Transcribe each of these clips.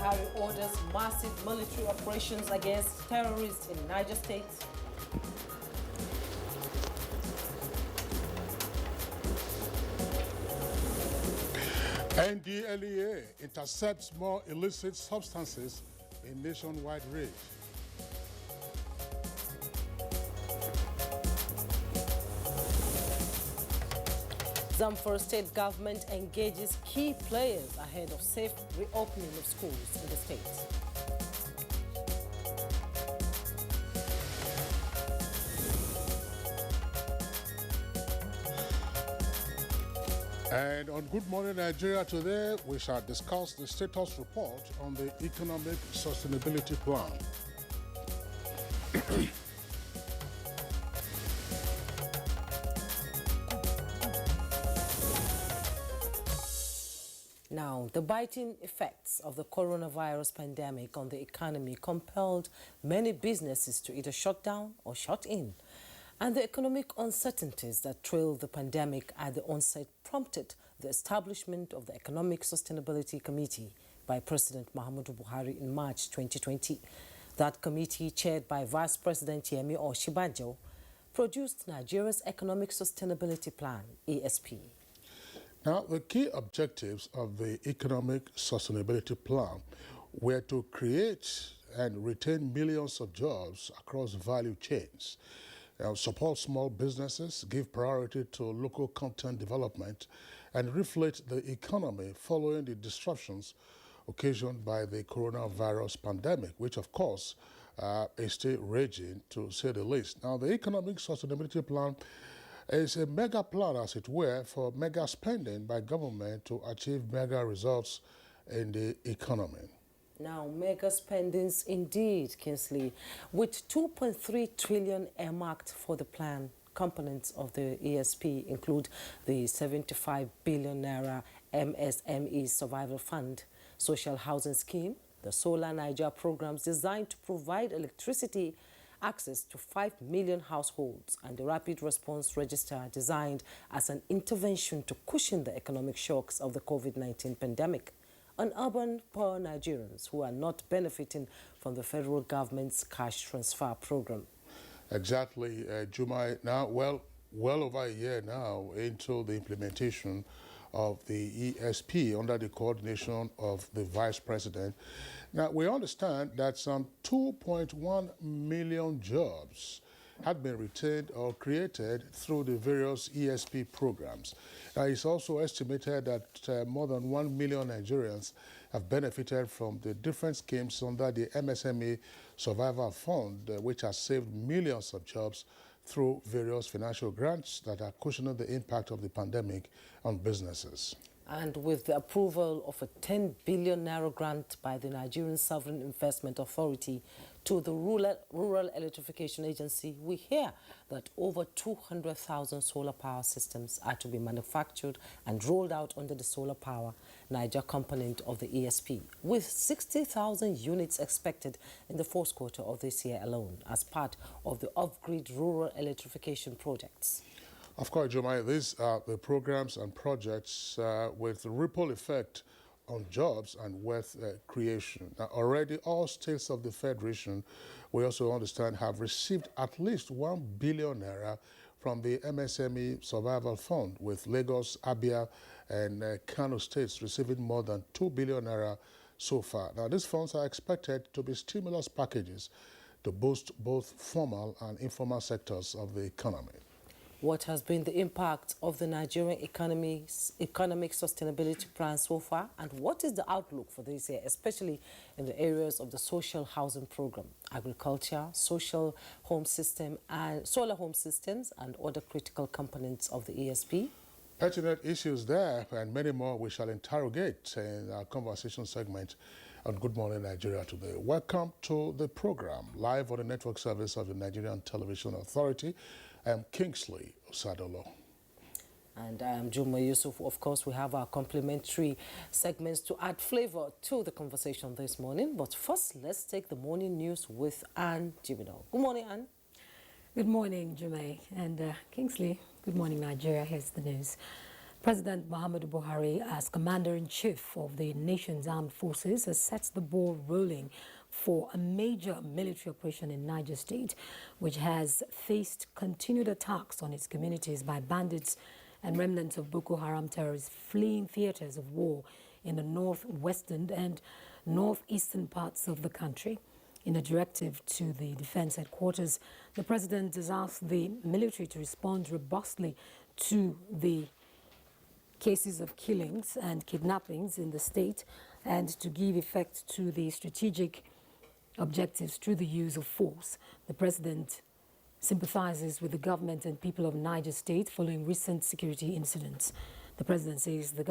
Buhari orders massive military operations against terrorists in Niger State. NDLEA intercepts more illicit substances in nationwide raid. Zamfara state government engages key players ahead of safe reopening of schools in the state. And on Good Morning Nigeria today, we shall discuss the status report on the Economic Sustainability Plan. Now, the biting effects of the coronavirus pandemic on the economy compelled many businesses to either shut down or shut in. And the economic uncertainties that trailed the pandemic at the onset prompted the establishment of the Economic Sustainability Committee by President Muhammadu Buhari in March 2020. That committee, chaired by Vice President Yemi Osinbajo, produced Nigeria's Economic Sustainability Plan, ESP. Now, the key objectives of the Economic Sustainability Plan were to create and retain millions of jobs across value chains, support small businesses, give priority to local content development, and reflate the economy following the disruptions occasioned by the coronavirus pandemic, which, of course, is still raging, to say the least. Now, the Economic Sustainability Plan is a mega plan, as it were, for mega spending by government to achieve mega results in the economy. Now, mega spendings indeed, Kingsley, with 2.3 trillion earmarked for the plan. Components of the ESP include the 75 billion naira MSME Survival Fund, Social Housing Scheme, the Solar Niger programs designed to provide electricity access to 5 million households, and the Rapid Response Register designed as an intervention to cushion the economic shocks of the COVID-19 pandemic on urban poor Nigerians who are not benefiting from the federal government's cash transfer program. Exactly, Jumai. Now, well over a year now into the implementation of the ESP under the coordination of the Vice President. Now, we understand that some 2.1 million jobs had been retained or created through the various ESP programs. Now, it's also estimated that more than 1 million Nigerians have benefited from the different schemes under the MSME Survival Fund, which has saved millions of jobs through various financial grants that are cushioning the impact of the pandemic on businesses. And with the approval of a 10 billion naira grant by the Nigerian Sovereign Investment Authority to the Rural Electrification Agency, we hear that over 200,000 solar power systems are to be manufactured and rolled out under the Solar Power Niger component of the ESP, with 60,000 units expected in the fourth quarter of this year alone as part of the off-grid rural electrification projects. Of course, Jomai, these are the programs and projects with ripple effect on jobs and wealth creation. Now, already all states of the Federation, we also understand, have received at least 1 billion naira from the MSME Survival Fund, with Lagos, Abia, and Kano states receiving more than 2 billion naira so far. Now, these funds are expected to be stimulus packages to boost both formal and informal sectors of the economy. What has been the impact of the Nigerian economic sustainability plan so far, and what is the outlook for this year, especially in the areas of the social housing program, agriculture, social home system, and solar home systems, and other critical components of the ESP? Pertinent issues there and many more we shall interrogate in our conversation segment on Good Morning Nigeria today. Welcome to the program, live on the network service of the Nigerian Television Authority. I am Kingsley Osadolo. And I am Juma Yusuf. Of course, we have our complimentary segments to add flavor to the conversation this morning. But first, let's take the morning news with Anne Jimino. Good morning, Anne. Good morning, Juma and Kingsley. Good morning, Nigeria. Here's the news. President Muhammadu Buhari, as Commander-in-Chief of the nation's armed forces, has set the ball rolling for a major military operation in Niger State, which has faced continued attacks on its communities by bandits and remnants of Boko Haram terrorists fleeing theaters of war in the northwestern and northeastern parts of the country. In a directive to the defense headquarters, the president has asked the military to respond robustly to the cases of killings and kidnappings in the state and to give effect to the strategic objectives through the use of force. The president sympathizes with the government and people of Niger State following recent security incidents. The president says the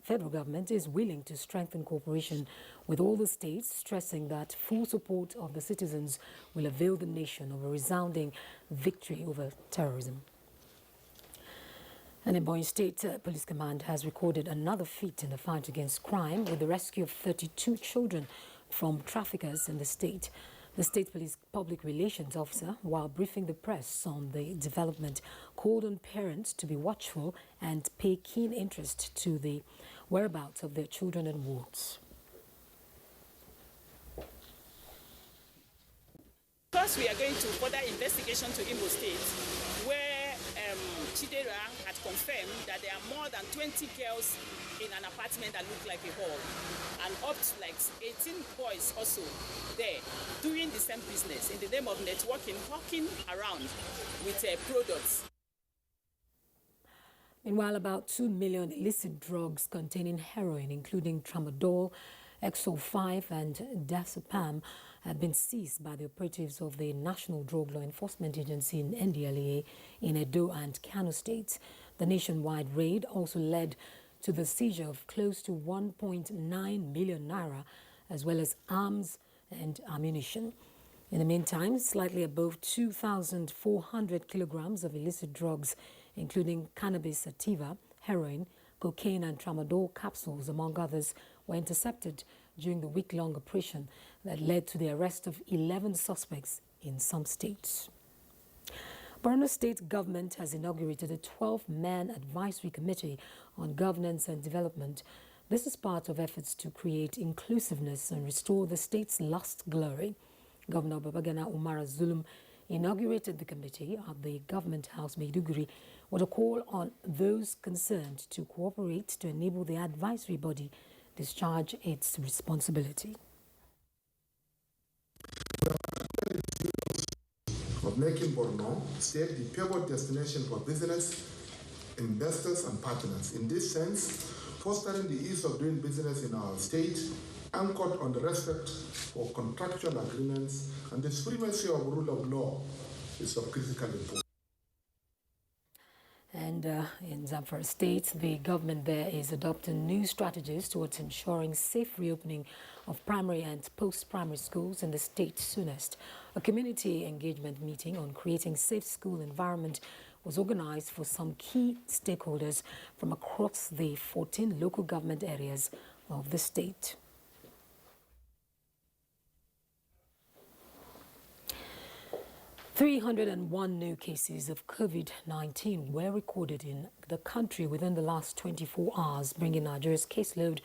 federal government is willing to strengthen cooperation with all the states, stressing that full support of the citizens will avail the nation of a resounding victory over terrorism. And Ebonyi State Police Command has recorded another feat in the fight against crime with the rescue of 32 children from traffickers in the state. The State Police Public Relations Officer, while briefing the press on the development, called on parents to be watchful and pay keen interest to the whereabouts of their children and wards. First, we are going to further investigation to Imo State, where Chidera had confirmed that there are more than 20 girls in an apartment that look like a hall, and up to like 18 boys also there doing the same business in the name of networking, hawking around with products. Meanwhile, about 2 million illicit drugs containing heroin, including tramadol, XO5 and diazepam, have been seized by the operatives of the National Drug Law Enforcement Agency in NDLEA in Edo and Kano states. The nationwide raid also led to the seizure of close to 1.9 million naira, as well as arms and ammunition. In the meantime, slightly above 2,400 kilograms of illicit drugs, including cannabis sativa, heroin, cocaine and tramadol capsules, among others, were intercepted during the week-long operation that led to the arrest of 11 suspects in some states. Borno State government has inaugurated a 12-man advisory committee on governance and development. This is part of efforts to create inclusiveness and restore the state's lost glory. Governor Babagana Umar Zulum inaugurated the committee at the Government House, Maiduguri, with a call on those concerned to cooperate to enable the advisory body discharge its responsibility. Of making Borno State the pivot destination for business, investors and partners. In this sense, fostering the ease of doing business in our state, anchored on the respect for contractual agreements and the supremacy of rule of law, is of critical importance. And in Zamfara State, the government there is adopting new strategies towards ensuring safe reopening of primary and post-primary schools in the state soonest. A community engagement meeting on creating safe school environment was organized for some key stakeholders from across the 14 local government areas of the state. "301 new cases of COVID-19 were recorded in the country within the last 24 hours, bringing Nigeria's caseload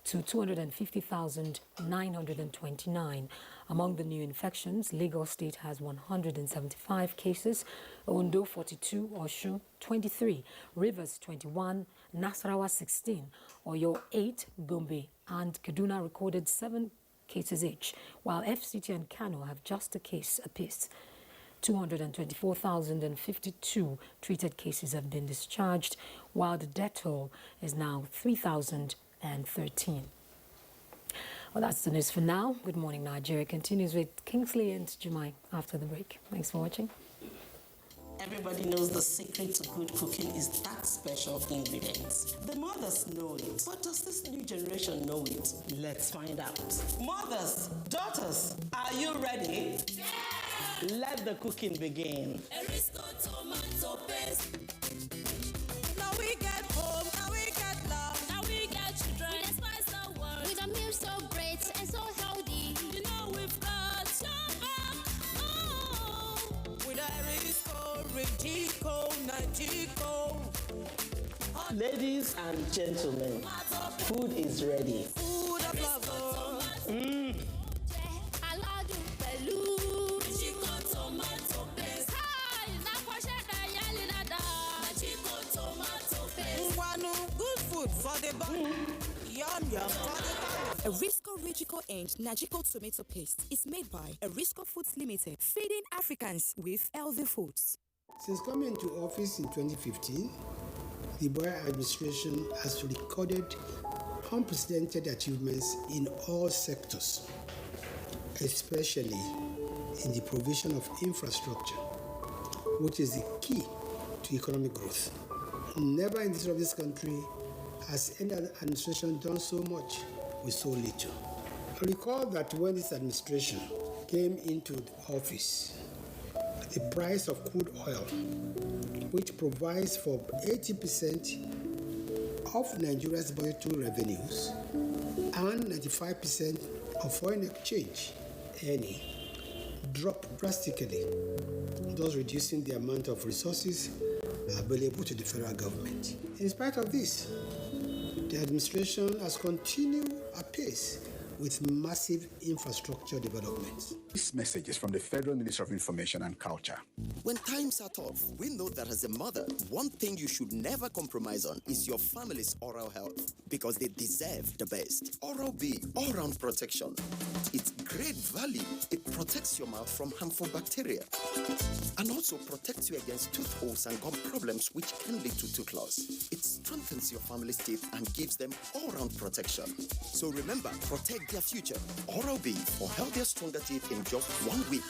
to 250,929. Among the new infections, Lagos State has 175 cases, Ondo 42, Osun 23, Rivers 21, Nasarawa 16, Oyo 8, Gombe and Kaduna recorded 7 cases each, while FCT and Kano have just a case apiece. 224,052 treated cases have been discharged, while the death toll is now 3,013. Well, that's the news for now. Good Morning Nigeria continues with Kingsley and Jumai after the break. Thanks for watching. Everybody knows the secret to good cooking is that special ingredient. The mothers know it, but does this new generation know it? Let's find out. Mothers, daughters, are you ready? Yeah! Let the cooking begin. Erisco tomato paste. Now we get home, now we get love, now we get children. We spice the world with a meal so great and so healthy. You know we've got some back. Oh, with Erisco, Rigico, Nagico. Ladies and gentlemen, food is ready. Food of love. Aládùn pẹ̀lú chicken tomato paste. Hi, na kosher dayali nada. Chicken tomato paste. Ngwanu, good food for the body. Yum yum for the body. Erisco Richico and Nagico tomato paste is made by Erisco Foods Limited, feeding Africans with healthy foods. Since coming into office in 2015, the Buhari administration has recorded unprecedented achievements in all sectors, especially in the provision of infrastructure, which is the key to economic growth. Never in the history of this country has any administration done so much with so little. I recall that when this administration came into the office, the price of crude oil, which provides for 80% of Nigeria's budgetary revenues and 95% of foreign exchange earning, dropped drastically, thus reducing the amount of resources available to the federal government. In spite of this, the administration has continued apace with massive infrastructure developments. This message is from the Federal Ministry of Information and Culture. When times are tough, we know that as a mother, one thing you should never compromise on is your family's oral health, because they deserve the best. Oral-B, all-round protection. Its great value, it protects your mouth from harmful bacteria and also protects you against tooth holes and gum problems which can lead to tooth loss. It strengthens your family's teeth and gives them all-round protection. So remember, protect their future. Oral-B for healthier, stronger teeth in just 1 week.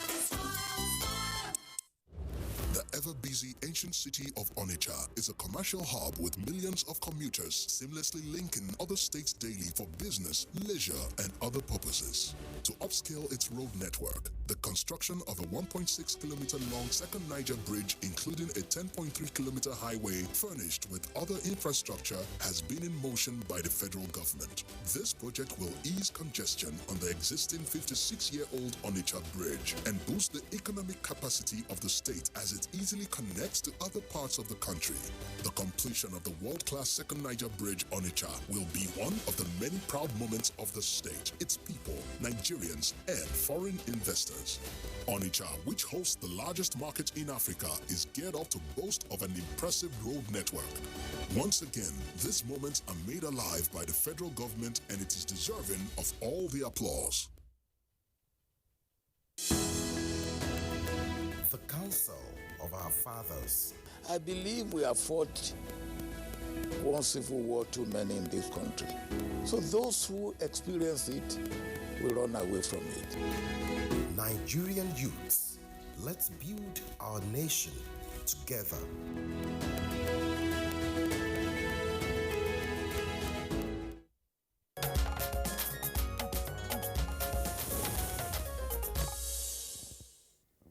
The ever-busy ancient city of Onitsha is a commercial hub with millions of commuters seamlessly linking other states daily for business, leisure, and other purposes. To upscale its road network, the construction of a 1.6-kilometer long second Niger bridge, including a 10.3-kilometer highway furnished with other infrastructure, has been in motion by the federal government. This project will ease congestion on the existing 56-year-old Onitsha bridge and boost the economic capacity of the state as it easily connects to other parts of the country. The completion of the world-class second Niger bridge Onitsha will be one of the many proud moments of the state, its people, Nigerians, and foreign investors. Onitsha, which hosts the largest market in Africa, is geared up to boast of an impressive road network. Once again, these moments are made alive by the federal government, and it is deserving of all the applause. The counsel of our fathers. I believe we have fought one civil war too many in this country. So those who experience it will run away from it. Nigerian youths, let's build our nation together.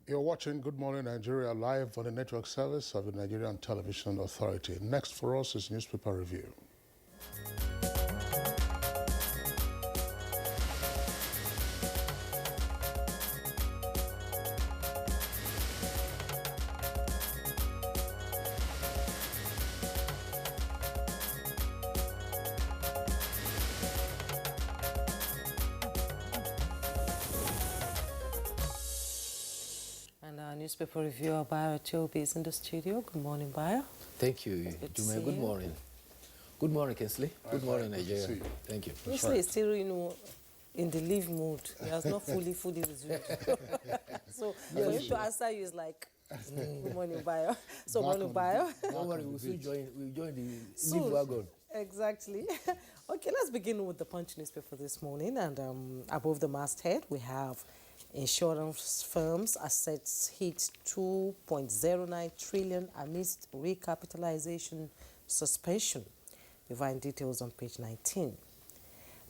You're watching Good Morning Nigeria live on the network service of the Nigerian Television Authority. Next for us is newspaper review. Newspaper reviewer Bayo Chobi is in the studio. Good morning, Bayo. Thank you, Jume. Good morning. Good morning, Kinsley. Good morning, Nigeria. Thank you. Kinsley is still, in the leave mood. He has not fully resumed. So for him to answer you is like, good morning, Bayo. So, morning, Bayo. Don't worry, we'll join the leave wagon. Exactly. Okay, let's begin with the Punch newspaper this morning. And above the masthead, we have insurance firms' assets hit 2.09 trillion amidst recapitalization suspension. You find details on page 19.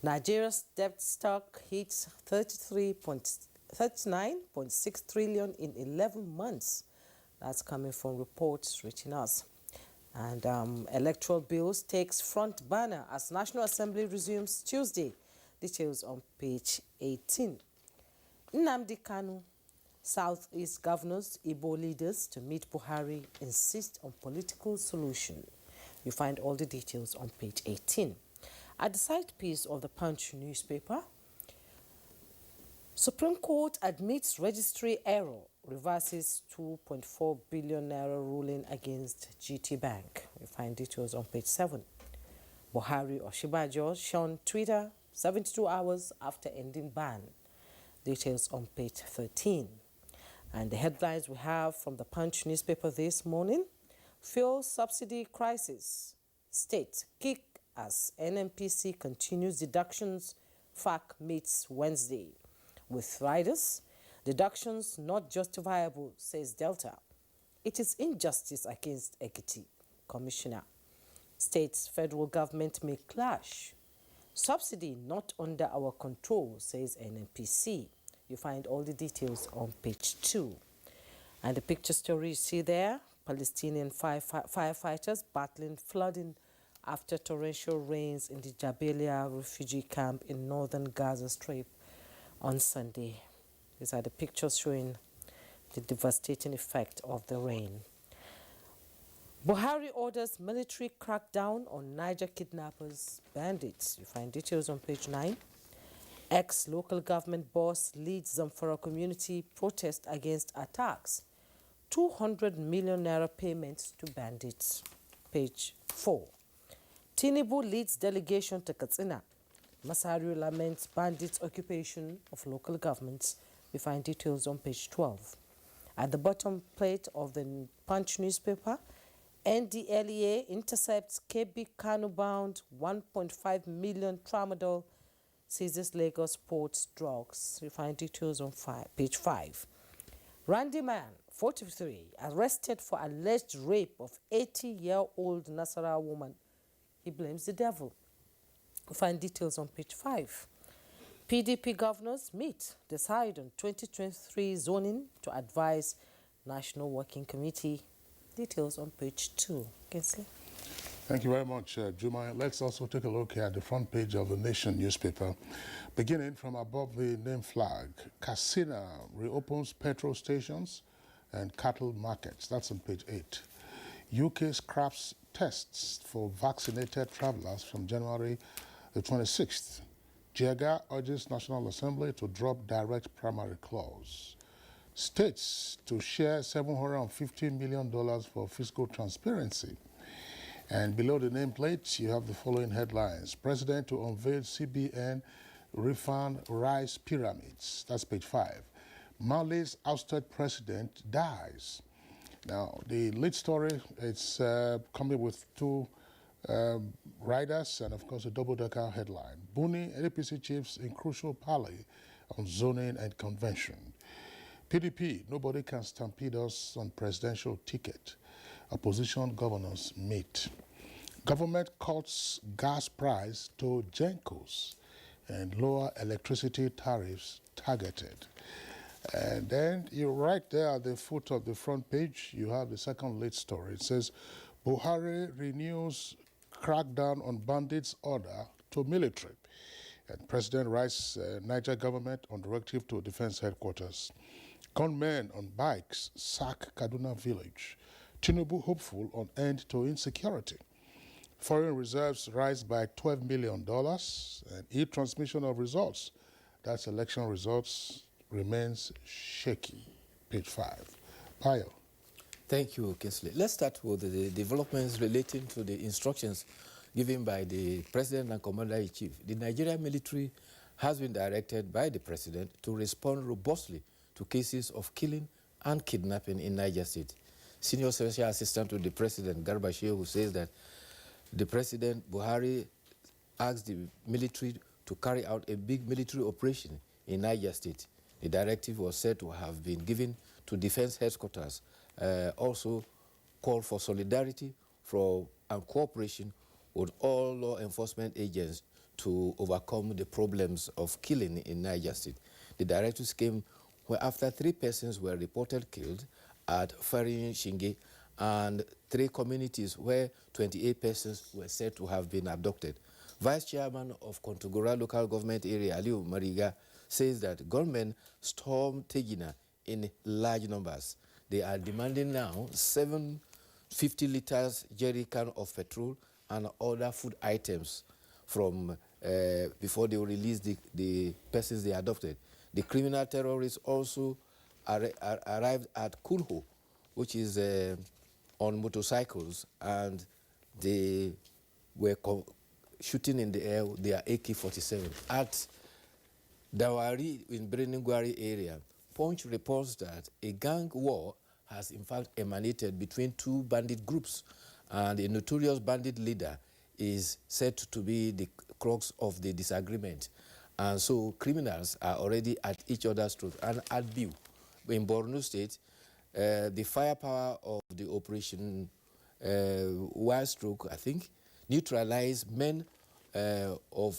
Nigeria's debt stock hits 39.6 trillion in 11 months. That's coming from reports reaching us. And electoral bills takes front banner as National Assembly resumes Tuesday. Details on page 18. Nnamdi Kanu, Southeast governors, Igbo leaders to meet Buhari, insist on political solution. You find all the details on page 18. At the side piece of the Punch newspaper, Supreme Court admits registry error, reverses 2.4 billion naira ruling against GT Bank. You find details on page 7. Buhari Oshibajo shown Twitter 72 hours after ending ban. Details on page 13. And the headlines we have from the Punch newspaper this morning: fuel subsidy crisis. State kick as NNPC continues deductions. FAC meets Wednesday. With riders, deductions not justifiable, says Delta. It is injustice against Ekiti, Commissioner. States federal government may clash. Subsidy not under our control, says NNPC. You find all the details on page 2. And the picture story you see there, Palestinian firefighters battling flooding after torrential rains in the Jabalia refugee camp in northern Gaza Strip on Sunday. These are the pictures showing the devastating effect of the rain. Buhari orders military crackdown on Niger kidnappers, bandits. You find details on page 9. Ex-local government boss leads Zamfara community protest against attacks. 200 million naira payments to bandits. Page 4. Tinubu leads delegation to Katsina. Masaru laments bandits' occupation of local governments. We find details on page 12. At the bottom plate of the Punch newspaper, NDLEA intercepts KB Kanu-bound 1.5 million tramadol, seizes Lagos ports drugs. You find details on page 5. Randy Man, 43, arrested for alleged rape of 80-year-old Nasarawa woman. He blames the devil. You find details on page 5. PDP governors meet, decide on 2023 zoning to advise National Working Committee. Details on page 2. Kinsley. Thank you very much, Juma. Let's also take a look at the front page of the Nation newspaper. Beginning from above the name flag, Katsina reopens petrol stations and cattle markets. That's on page 8. UK scraps tests for vaccinated travelers from January the 26th. Jega urges National Assembly to drop direct primary clause. States to share $750 million for fiscal transparency. And below the nameplate, you have the following headlines. President to unveil CBN refund rice pyramids. That's page 5. Mali's ousted president dies. Now, the lead story, it's coming with two riders and, of course, a double-decker headline. Buni APC chiefs in crucial parley on zoning and convention. PDP, nobody can stampede us on presidential ticket. Opposition governors meet. Government cuts gas price to Gencos and lower electricity tariffs targeted. And then you're right there at the foot of the front page, you have the second lead story. It says, Buhari renews crackdown on bandits order to military. And President writes Niger government on directive to defense headquarters. Gunmen on bikes sack Kaduna village. Tinubu hopeful on end to insecurity. Foreign reserves rise by $12 million. And e-transmission of results, that's election results, remains shaky. Page 5. Payo. Thank you, Kinsley. Let's start with the developments relating to the instructions given by the President and Commander-in-Chief. The Nigerian military has been directed by the President to respond robustly to cases of killing and kidnapping in Niger State. Senior Special Assistant to the President, Garba Shehu, says that the President, Buhari, asked the military to carry out a big military operation in Niger State. The directive was said to have been given to defense headquarters, also called for solidarity and cooperation with all law enforcement agents to overcome the problems of killing in Niger State. The directives came after 3 persons were reported killed at Farin Shinge and 3 communities where 28 persons were said to have been abducted. Vice Chairman of Kontagora Local Government Area, Aliu Mariga, says that gunmen stormed Tegina in large numbers. They are demanding now $7 50 liters jerry can of petrol, and other food items from before they release the persons they adopted. The criminal terrorists also arrived at Kulho, which is on motorcycles, and they were shooting in the air their AK-47 at Dawari in Breningwari area. Punch reports that a gang war has in fact emanated between two bandit groups, and a notorious bandit leader is said to be the crux of the disagreement. And so criminals are already at each other's throat. And at Biu, in Borno State, the firepower of the Operation Wild Stroke, I think, neutralized men of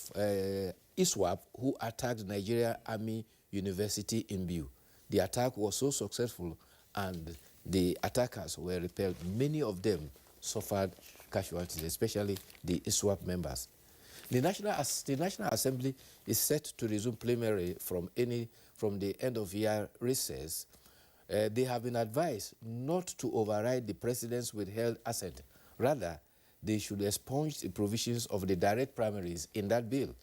ISWAP who attacked Nigerian Army University in Biu. The attack was so successful and the attackers were repelled. Many of them suffered casualties, especially the ISWAP members. The National Assembly is set to resume plenary from the end of year recess. They have been advised not to override the president's withheld assent. Rather, they should expunge the provisions of the direct primaries in that bill.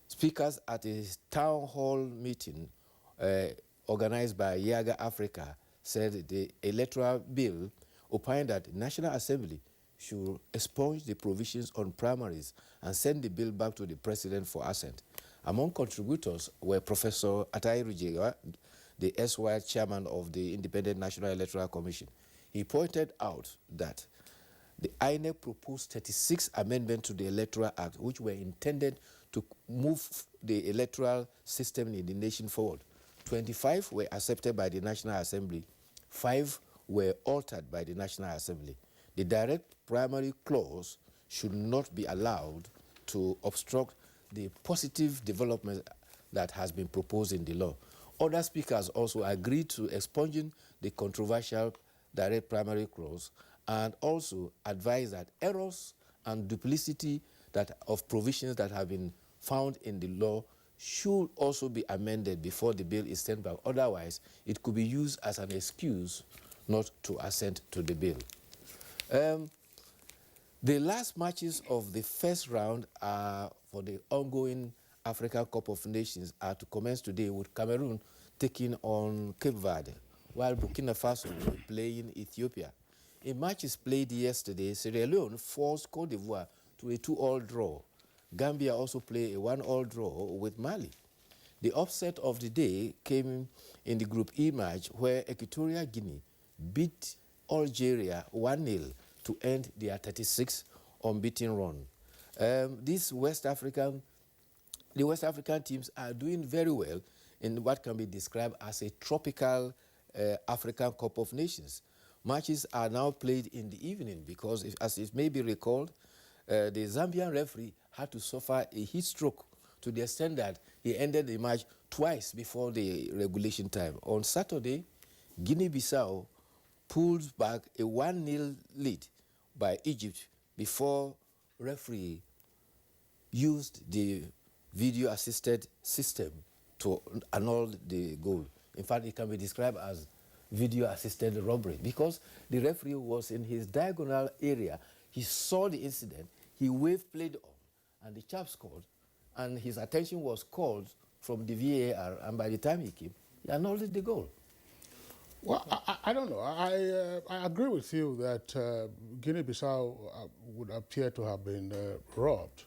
Speakers at a town hall meeting organized by Yaga Africa said the electoral bill opined that the National Assembly should expunge the provisions on primaries and send the bill back to the president for assent. Among contributors were Professor Atai Rujega, the SY chairman of the Independent National Electoral Commission. He pointed out that the INEC proposed 36 amendments to the Electoral Act, which were intended to move the electoral system in the nation forward. 25 were accepted by the National Assembly. 5 were altered by the National Assembly. The direct primary clause should not be allowed to obstruct the positive development that has been proposed in the law. Other speakers also agreed to expunging the controversial direct primary clause and also advised that errors and duplicity of provisions that have been found in the law should also be amended before the bill is sent back. Otherwise, it could be used as an excuse not to assent to the bill. The last matches of the first round for the ongoing African Cup of Nations are to commence today, with Cameroon taking on Cape Verde, while Burkina Faso will be playing Ethiopia. In matches played yesterday, Sierra Leone forced Cote d'Ivoire to a 2-all draw. Gambia also played a 1-all draw with Mali. The upset of the day came in the Group E match, where Equatorial Guinea beat Algeria 1-0 to end their 36th unbeaten run. The West African teams are doing very well in what can be described as a tropical African Cup of Nations. Matches are now played in the evening because, as it may be recalled, the Zambian referee had to suffer a heat stroke to the extent that he ended the match twice before the regulation time. On Saturday, Guinea-Bissau pulled back a 1-0 lead by Egypt before referee used the video-assisted system to annul the goal. In fact, it can be described as video-assisted robbery because the referee was in his diagonal area. He saw the incident, he waved played on, and the chap scored, and his attention was called from the VAR, and by the time he came, he annulled the goal. Well, I don't know. I agree with you that Guinea-Bissau would appear to have been robbed,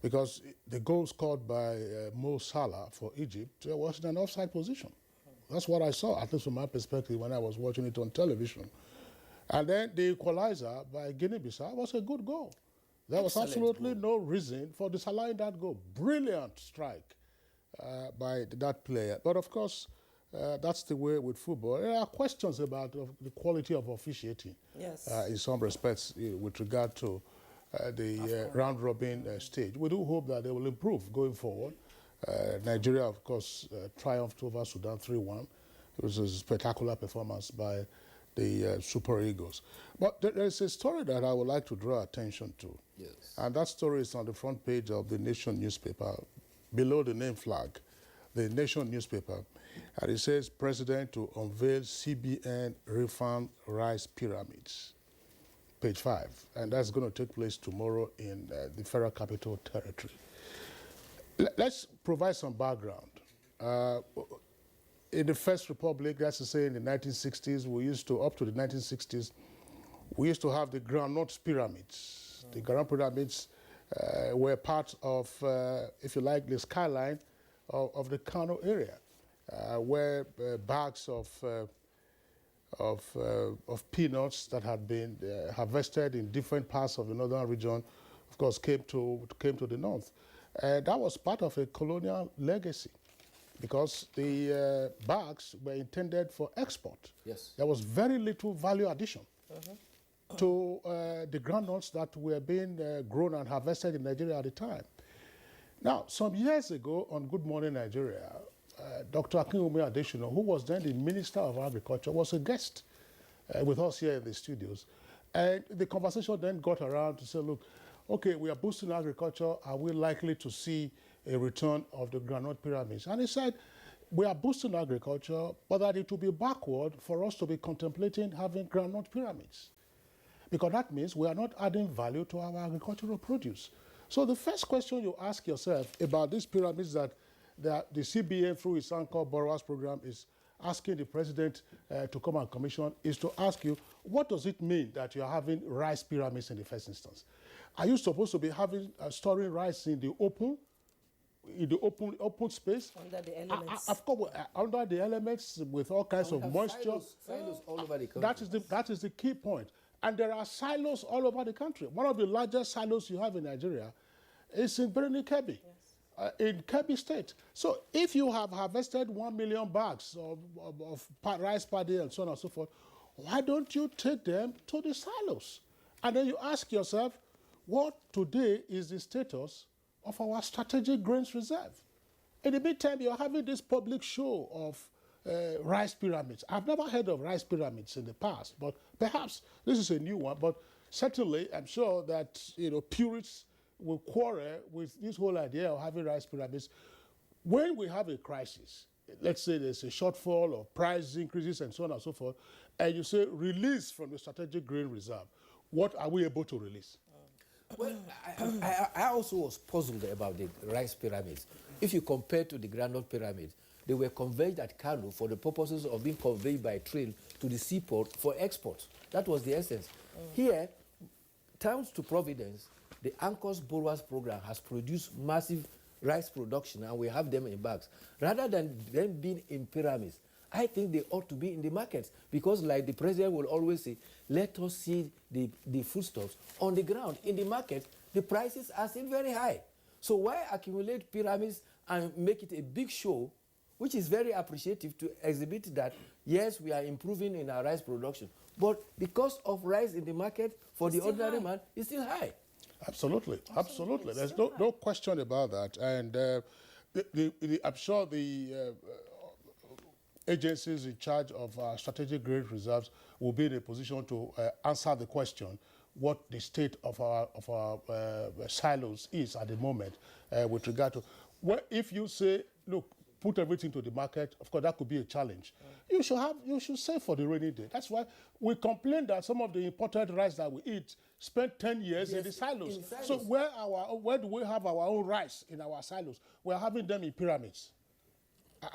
because the goal scored by Mo Salah for Egypt was in an offside position. That's what I saw, at least from my perspective, when I was watching it on television. And then the equalizer by Guinea-Bissau was a good goal. There was absolutely no reason for disallowing that goal. Brilliant strike by that player. But of course, that's the way with football. There are questions about the quality of officiating, in some respects, with regard to the round-robin stage. We do hope that they will improve going forward. Nigeria, of course, triumphed over Sudan 3-1. It was a spectacular performance by the Super Eagles. But there's a story that I would like to draw attention to. Yes. And that story is on the front page of the Nation newspaper, below the name flag, the Nation newspaper. And it says, President to unveil CBN refund rice pyramids. page 5, and that's going to take place tomorrow in the Federal Capital Territory. Let's provide some background. In the First Republic, that's to say in the 1960s, up to the 1960s, we used to have the groundnut pyramids. The groundnut pyramids were part of, if you like, the skyline of the Kano area, where bags of peanuts that had been harvested in different parts of the northern region, of course, came to the north. That was part of a colonial legacy, because the bags were intended for export. Yes. There was very little value addition to the groundnuts that were being grown and harvested in Nigeria at the time. Now, some years ago on Good Morning Nigeria, Dr. Akinwumi Adesina, who was then the Minister of Agriculture, was a guest with us here in the studios. And the conversation then got around to say, look, okay, we are boosting agriculture. Are we likely to see a return of the groundnut pyramids? And he said, we are boosting agriculture, but that it will be backward for us to be contemplating having groundnut pyramids, because that means we are not adding value to our agricultural produce. So the first question you ask yourself about these pyramids that the CBN, through its Anchor Borrowers Program, is asking the president to come and commission, is to ask you, what does it mean that you are having rice pyramids in the first instance? Are you supposed to be having storing rice in the open space? Under the elements. Of course, under the elements with all kinds of moisture. Silos all over the country. That is the key point. And there are silos all over the country. One of the largest silos you have in Nigeria is in Birni Kebbi, in Kebbi State. So if you have harvested 1 million bags of rice paddy and so on and so forth, why don't you take them to the silos? And then you ask yourself, what today is the status of our strategic grains reserve? In the meantime, you're having this public show of rice pyramids. I've never heard of rice pyramids in the past, but perhaps this is a new one. But certainly, I'm sure that purists will quarrel with this whole idea of having rice pyramids. When we have a crisis, let's say there's a shortfall or price increases and so on and so forth, and you say release from the strategic grain reserve, what are we able to release? Well, I also was puzzled about the rice pyramids. If you compare to the groundnut pyramids, they were conveyed at Kano for the purposes of being conveyed by train to the seaport for export. That was the essence. Here, thanks to Providence, the Anchors Borrowers Program has produced massive rice production, and we have them in bags. Rather than them being in pyramids, I think they ought to be in the markets, because like the president will always say, let us see the foodstuffs on the ground. In the market, the prices are still very high. So why accumulate pyramids and make it a big show, which is very appreciative to exhibit that, yes, we are improving in our rice production, but the cost of rice in the market for the ordinary man is still high. Absolutely, absolutely. There's no question about that. And I'm sure the agencies in charge of strategic grain reserves will be in a position to answer the question what the state of our silos is at the moment with regard to. Well, if you say, look, put everything to the market, of course that could be a challenge. You should save for the rainy day. That's why we complain that some of the imported rice that we eat spend 10 years in the silos. So where do we have our own rice in our silos? We're having them in pyramids.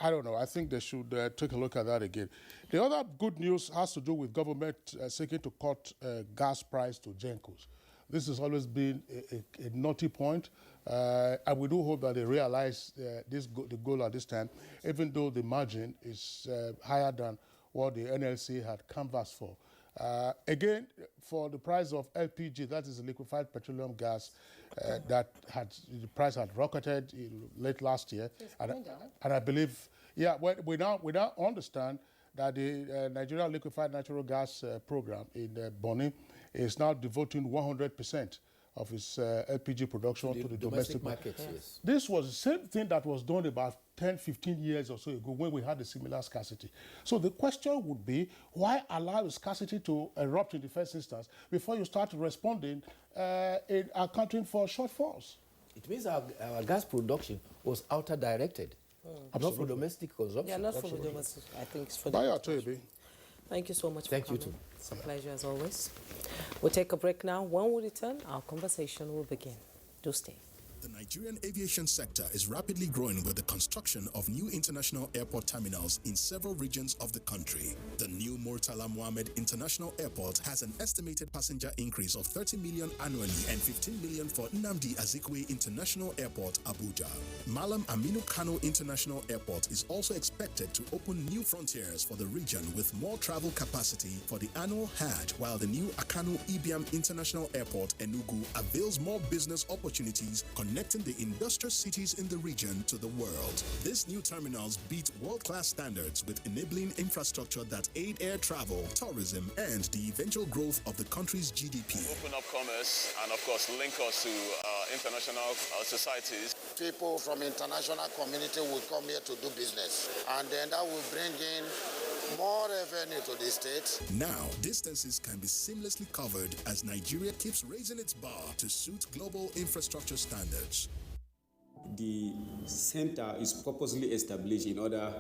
I don't know. I think they should take a look at that again. The other good news has to do with government seeking to cut gas price to Gencos. This has always been a naughty point, and we do hope that they realize the goal at this time, even though the margin is higher than what the NLC had canvassed for. Again, for the price of LPG, that is liquefied petroleum gas, the price had rocketed late last year, and I believe, we now understand that the Nigerian liquefied natural gas program in Bonny is now devoting 100% of its LPG production to the domestic market. Yes. This was the same thing that was done about 10, 15 years or so ago when we had a similar scarcity. So the question would be, why allow scarcity to erupt in the first instance before you start responding in accounting for shortfalls? It means our gas production was outer-directed, not for domestic consumption. Yeah, not for domestic. I think it's for the Thank you so much Thank for you coming. too. It's a pleasure as always. We'll take a break now. When we return, our conversation will begin. Do stay. The Nigerian aviation sector is rapidly growing with the construction of new international airport terminals in several regions of the country. The new Murtala Mohammed International Airport has an estimated passenger increase of 30 million annually and 15 million for Nnamdi Azikiwe International Airport, Abuja. Malam Aminu Kano International Airport is also expected to open new frontiers for the region with more travel capacity for the annual Hajj, while the new Akanu Ibiam International Airport, Enugu, avails more business opportunities connecting the industrial cities in the region to the world. These new terminals beat world-class standards with enabling infrastructure that aid air travel, tourism, and the eventual growth of the country's GDP. Open up commerce and, of course, link us to international societies. People from international community will come here to do business, and then that will bring in more revenue to the state. Now, distances can be seamlessly covered as Nigeria keeps raising its bar to suit global infrastructure standards. The center is purposely established in order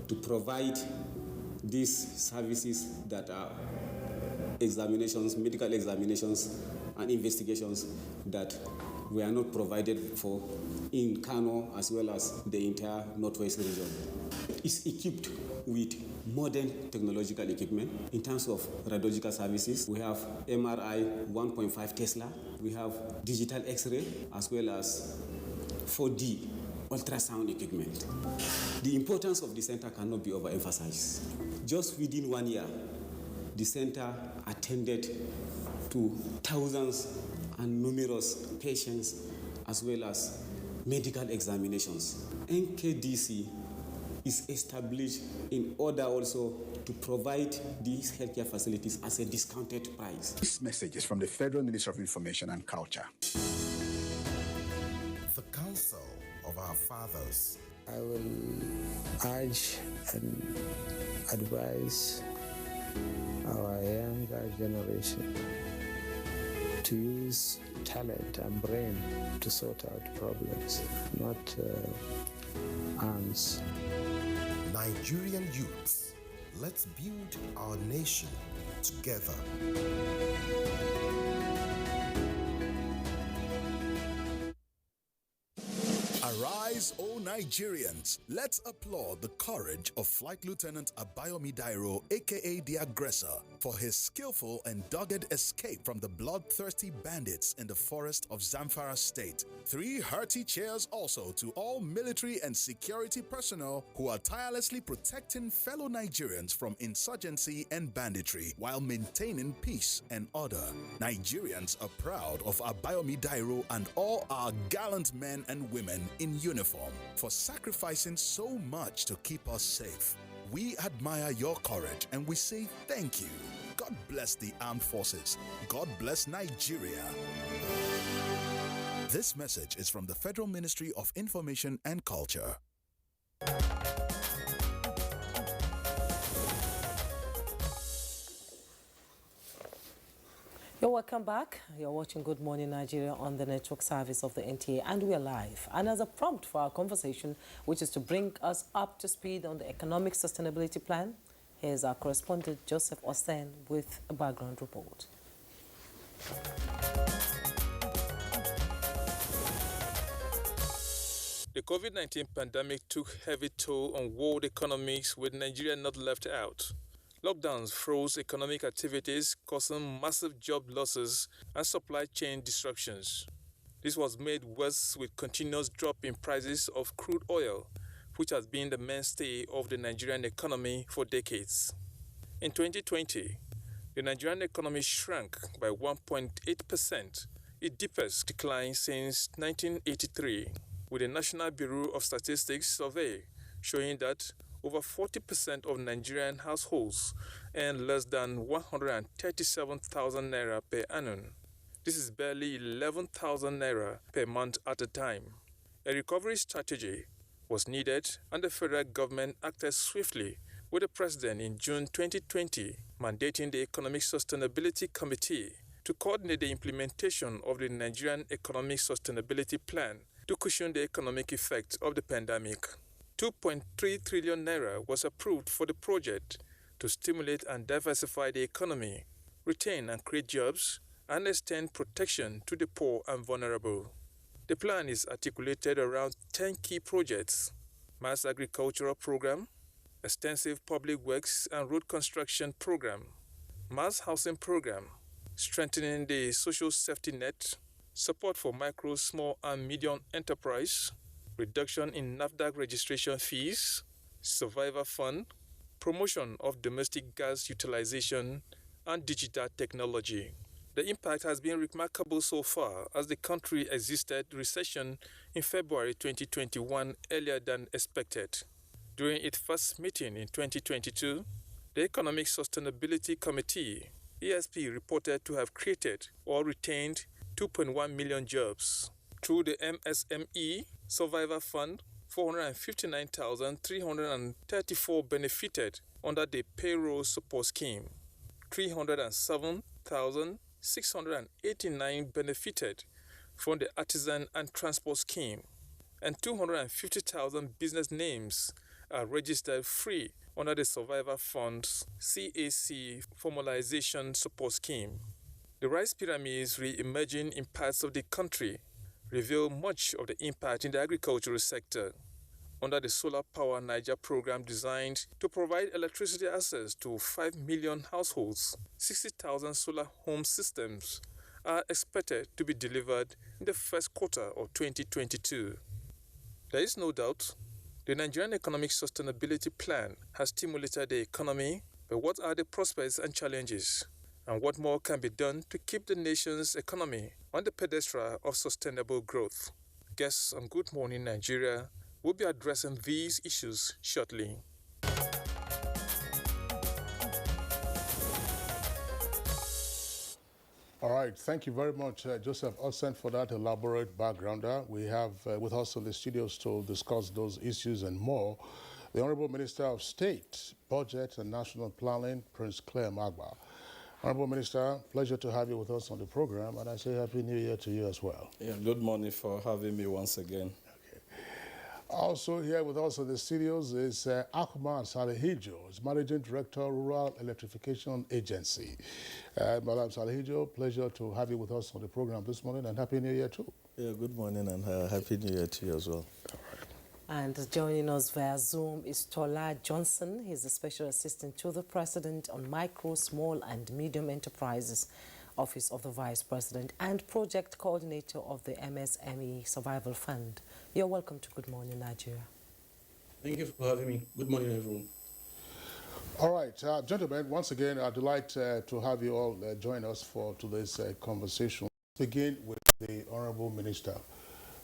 to provide these services that are examinations, medical examinations, and investigations that were not provided for in Kano as well as the entire Northwest region. It's equipped with modern technological equipment in terms of radiological services. We have MRI 1.5 Tesla. We have digital X-ray as well as 4D ultrasound equipment. The importance of the center cannot be overemphasized. Just within 1 year, the center attended to thousands and numerous patients as well as medical examinations. NKDC is established in order also to provide these healthcare facilities as a discounted price. This message is from the Federal Ministry of Information and Culture. The Council of Our Fathers. I will urge and advise our younger generation to use talent and brain to sort out problems, not arms. Nigerian youths, let's build our nation together. Arise, O Nigerians! Let's applaud the courage of Flight Lieutenant Abayomi Dairo, aka the Aggressor, for his skillful and dogged escape from the bloodthirsty bandits in the forest of Zamfara State. 3 hearty cheers also to all military and security personnel who are tirelessly protecting fellow Nigerians from insurgency and banditry while maintaining peace and order. Nigerians are proud of Abayomi Dairo and all our gallant men and women in uniform for sacrificing so much to keep us safe. We admire your courage and we say thank you. God bless the armed forces. God bless Nigeria. This message is from the Federal Ministry of Information and Culture. You're welcome back. You're watching Good Morning Nigeria on the network service of the NTA, and we're live. And as a prompt for our conversation, which is to bring us up to speed on the economic sustainability plan, here's our correspondent Joseph Osen with a background report. The COVID-19 pandemic took heavy toll on world economies, with Nigeria not left out. Lockdowns froze economic activities, causing massive job losses and supply chain disruptions. This was made worse with continuous drop in prices of crude oil, which has been the mainstay of the Nigerian economy for decades. In 2020, the Nigerian economy shrank by 1.8%, its deepest decline since 1983, with the National Bureau of Statistics survey showing that over 40% of Nigerian households earn less than 137,000 naira per annum. This is barely 11,000 naira per month at a time. A recovery strategy was needed, and the federal government acted swiftly, with the president in June 2020 mandating the Economic Sustainability Committee to coordinate the implementation of the Nigerian Economic Sustainability Plan to cushion the economic effects of the pandemic. 2.3 trillion naira was approved for the project to stimulate and diversify the economy, retain and create jobs, and extend protection to the poor and vulnerable. The plan is articulated around 10 key projects: mass agricultural program, extensive public works and road construction program, mass housing program, strengthening the social safety net, support for micro, small and medium enterprise, reduction in NAFDAC registration fees, survivor fund, promotion of domestic gas utilization, and digital technology. The impact has been remarkable so far, as the country exited recession in February 2021 earlier than expected. During its first meeting in 2022, the Economic Sustainability Committee, ESP, reported to have created or retained 2.1 million jobs. Through the MSME Survivor Fund, 459,334 benefited under the Payroll Support Scheme. 307,689 benefited from the Artisan and Transport Scheme, and 250,000 business names are registered free under the Survivor Fund's CAC Formalization Support Scheme. The rice pyramids re-emerging in parts of the country reveal much of the impact in the agricultural sector. Under the Solar Power Niger program designed to provide electricity access to 5 million households, 60,000 solar home systems are expected to be delivered in the first quarter of 2022. There is no doubt the Nigerian Economic Sustainability Plan has stimulated the economy, but what are the prospects and challenges? And what more can be done to keep the nation's economy on the pedestal of sustainable growth? Guests on Good Morning Nigeria will be addressing these issues shortly. All right, thank you very much, Joseph Olsen, for that elaborate backgrounder. We have with us in the studios to discuss those issues and more, the Honorable Minister of State, Budget and National Planning, Prince Claire Magba. Honorable Minister, pleasure to have you with us on the program, and I say Happy New Year to you as well. Yeah, good morning for having me once again. Also here with us in the studios is Ahmad Salihijo, Managing Director, Rural Electrification Agency. Madam Salihijo, pleasure to have you with us on the program this morning, and Happy New Year too. Yeah, good morning and Happy New Year to you as well. And joining us via Zoom is Tola Johnson. He's the Special Assistant to the President on Micro, Small and Medium Enterprises, Office of the Vice President, and Project Coordinator of the MSME Survival Fund. You're welcome to Good Morning Nigeria. Thank you for having me. Good morning, everyone. All right, gentlemen, once again, I'd like to have you all join us for today's conversation. Let's begin with the Honorable Minister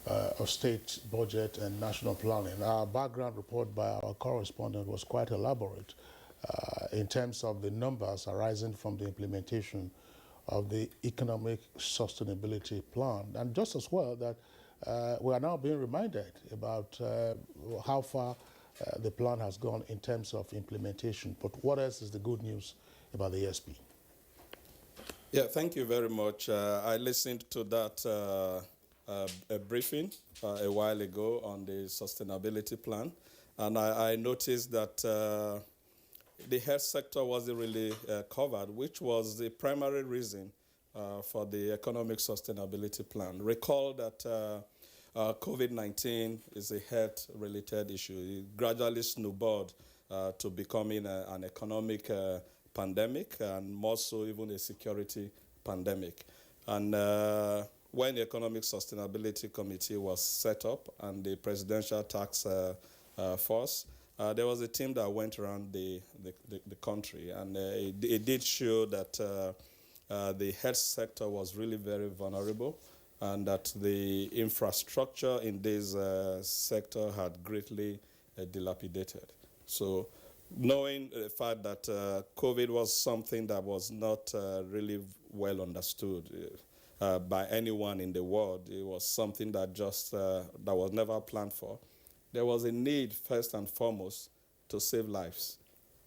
of State, Budget and National Planning. Our background report by our correspondent was quite elaborate in terms of the numbers arising from the implementation of the Economic Sustainability Plan, and just as well that we are now being reminded about how far the plan has gone in terms of implementation. But what else is the good news about the ESP? Yeah, thank you very much. I listened to that a briefing a while ago on the sustainability plan, and I noticed that the health sector wasn't really covered, which was the primary reason for the economic sustainability plan. Recall that COVID-19 is a health-related issue. It gradually snowballed to becoming an economic pandemic, and more so even a security pandemic. And when the Economic Sustainability Committee was set up and the Presidential Task Force, there was a team that went around the country, and it did show that the health sector was really very vulnerable, and that the infrastructure in this sector had greatly dilapidated. So knowing the fact that COVID was something that was not really well understood by anyone in the world, it was something that just that was never planned for. There was a need, first and foremost, to save lives.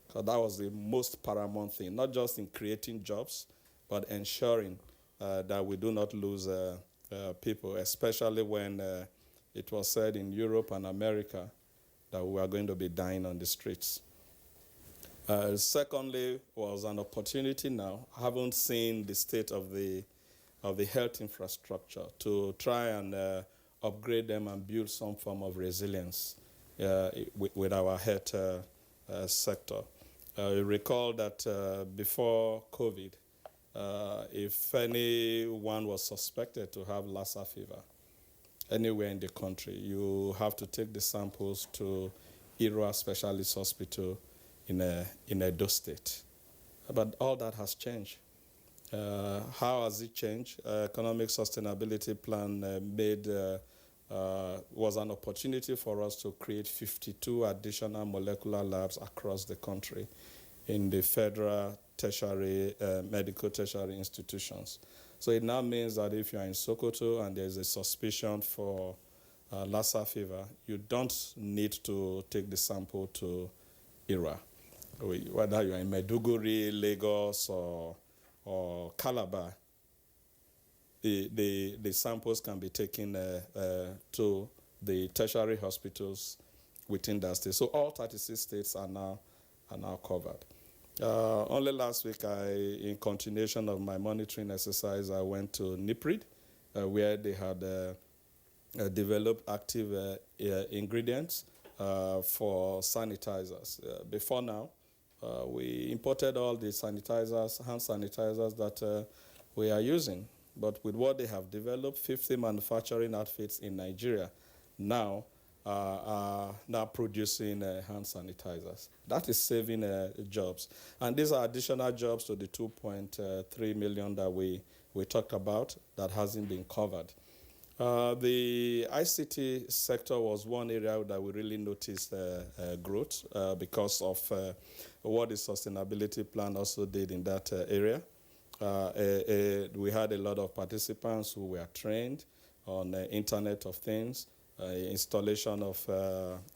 Because that was the most paramount thing, not just in creating jobs, but ensuring that we do not lose people, especially when it was said in Europe and America that we are going to be dying on the streets. Secondly, was an opportunity now, I haven't seen the state of the health infrastructure, to try and upgrade them and build some form of resilience with our health sector. You recall that before COVID, if anyone was suspected to have Lassa fever anywhere in the country, you have to take the samples to Ira Specialist Hospital in Edo State. But all that has changed. How has it changed? Economic Sustainability Plan was an opportunity for us to create 52 additional molecular labs across the country in the federal tertiary, medical tertiary institutions. So it now means that if you're in Sokoto and there's a suspicion for Lassa fever, you don't need to take the sample to Ira. Whether you're in Maiduguri, Lagos, or Calabar, the samples can be taken to the tertiary hospitals within that state. So all 36 states are now covered. Only last week, in continuation of my monitoring exercise, I went to NIPRID, where they had developed active ingredients for sanitizers. Before now, we imported all the sanitizers, hand sanitizers that we are using. But with what they have developed, 50 manufacturing outfits in Nigeria now are now producing hand sanitizers. That is saving jobs. And these are additional jobs to the 2.3 million that we talked about that hasn't been covered. The ICT sector was one area that we really noticed growth because of what the sustainability plan also did in that area. We had a lot of participants who were trained on Internet of Things, installation of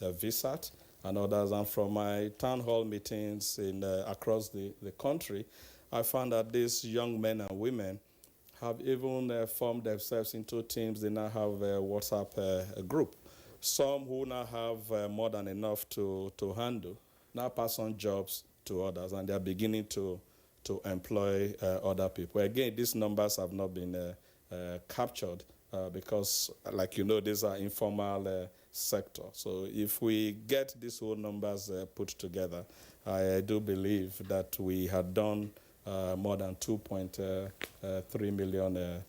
VSAT and others. And from my town hall meetings across the country, I found that these young men and women have even formed themselves into teams. They now have a WhatsApp group. Some who now have more than enough to handle now pass on jobs to others, and they are beginning to employ other people. Again, these numbers have not been captured because, like you know, these are informal sector. So if we get these whole numbers put together, I do believe that we had done more than 2.3 million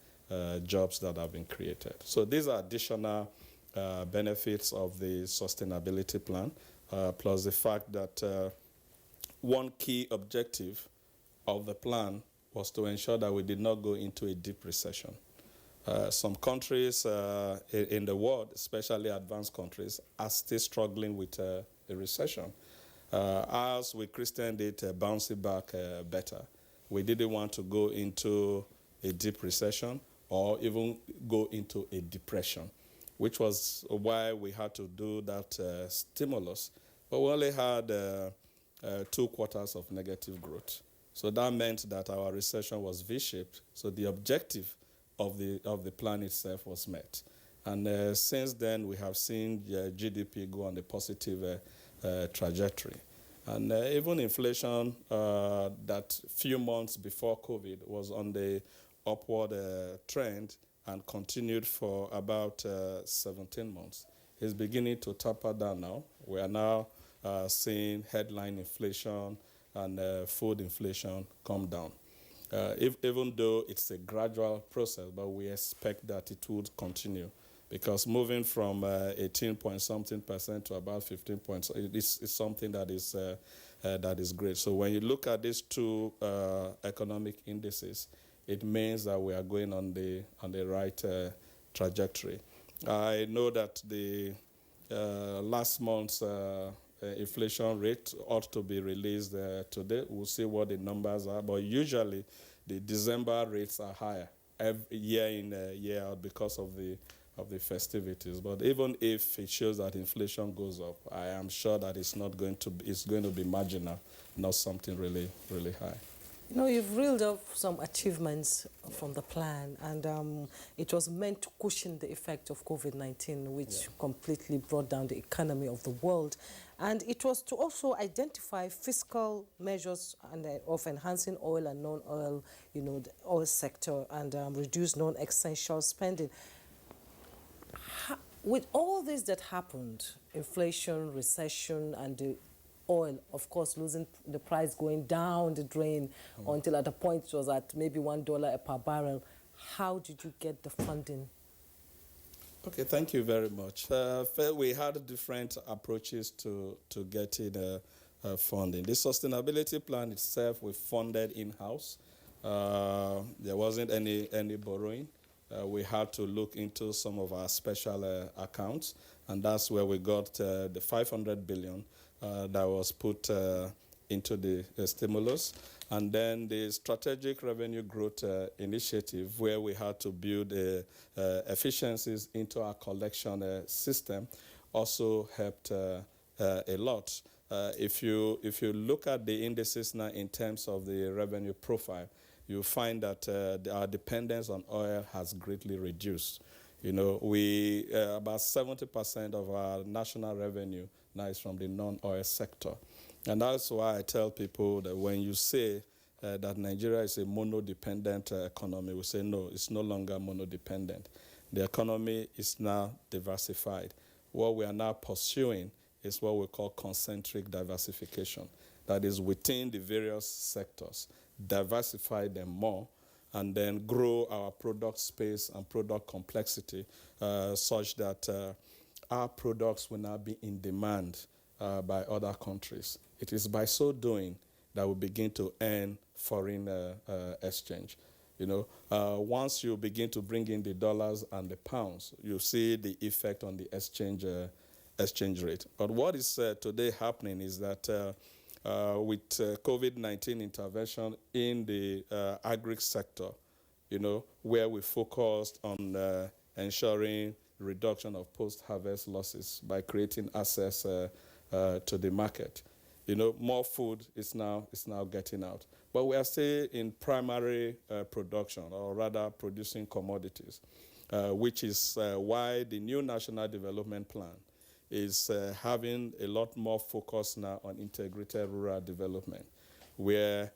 jobs that have been created. So these are additional benefits of the sustainability plan, plus the fact that one key objective of the plan was to ensure that we did not go into a deep recession. Some countries in the world, especially advanced countries, are still struggling with a recession. As we christened it, bouncing back better. We didn't want to go into a deep recession or even go into a depression, which was why we had to do that stimulus. But we only had 2 quarters of negative growth. So that meant that our recession was V-shaped. So the objective of the plan itself was met. And since then, we have seen GDP go on a positive trajectory. And even inflation that few months before COVID was on the upward trend and continued for about 17 months. It's beginning to taper down now. We are now seeing headline inflation and food inflation come down. Even though it's a gradual process, but we expect that it would continue, because moving from 18-point-something% to about 15% is something that is great. So when you look at these two economic indices, it means that we are going on the right trajectory. I know that the last month's inflation rate ought to be released today. We'll see what the numbers are, but usually the December rates are higher every year in year out because of the festivities. But even if it shows that inflation goes up, I am sure that it's going to be marginal, not something really, really high. You know, you've reeled off some achievements from the plan, and it was meant to cushion the effect of COVID-19, which completely brought down the economy of the world. And it was to also identify fiscal measures and, of enhancing oil and non-oil, the oil sector, and reduce non-essential spending. With all this that happened, inflation, recession, and the oil, of course, losing the price, going down the drain until at a point it was at maybe $1 per barrel, how did you get the funding? Okay, thank you very much. We had different approaches to getting funding. The sustainability plan itself, we funded in-house. There wasn't any borrowing. We had to look into some of our special accounts, and that's where we got the 500 billion that was put into the stimulus. And then the strategic revenue growth initiative, where we had to build efficiencies into our collection system, also helped a lot. If you look at the indices now in terms of the revenue profile, you find that our dependence on oil has greatly reduced. We about 70% of our national revenue now is from the non-oil sector. And that's why I tell people that when you say that Nigeria is a mono-dependent economy, we say no, it's no longer mono-dependent. The economy is now diversified. What we are now pursuing is what we call concentric diversification. That is, within the various sectors, diversify them more, and then grow our product space and product complexity such that our products will now be in demand by other countries. It is by so doing that we begin to earn foreign exchange. Once you begin to bring in the dollars and the pounds, you see the effect on the exchange rate. But what is today happening is that with COVID-19 intervention in the agri sector, where we focused on ensuring reduction of post-harvest losses by creating access to the market. More food is now getting out. But we are still in primary production, or rather producing commodities, which is why the new National Development Plan is having a lot more focus now on integrated rural development, where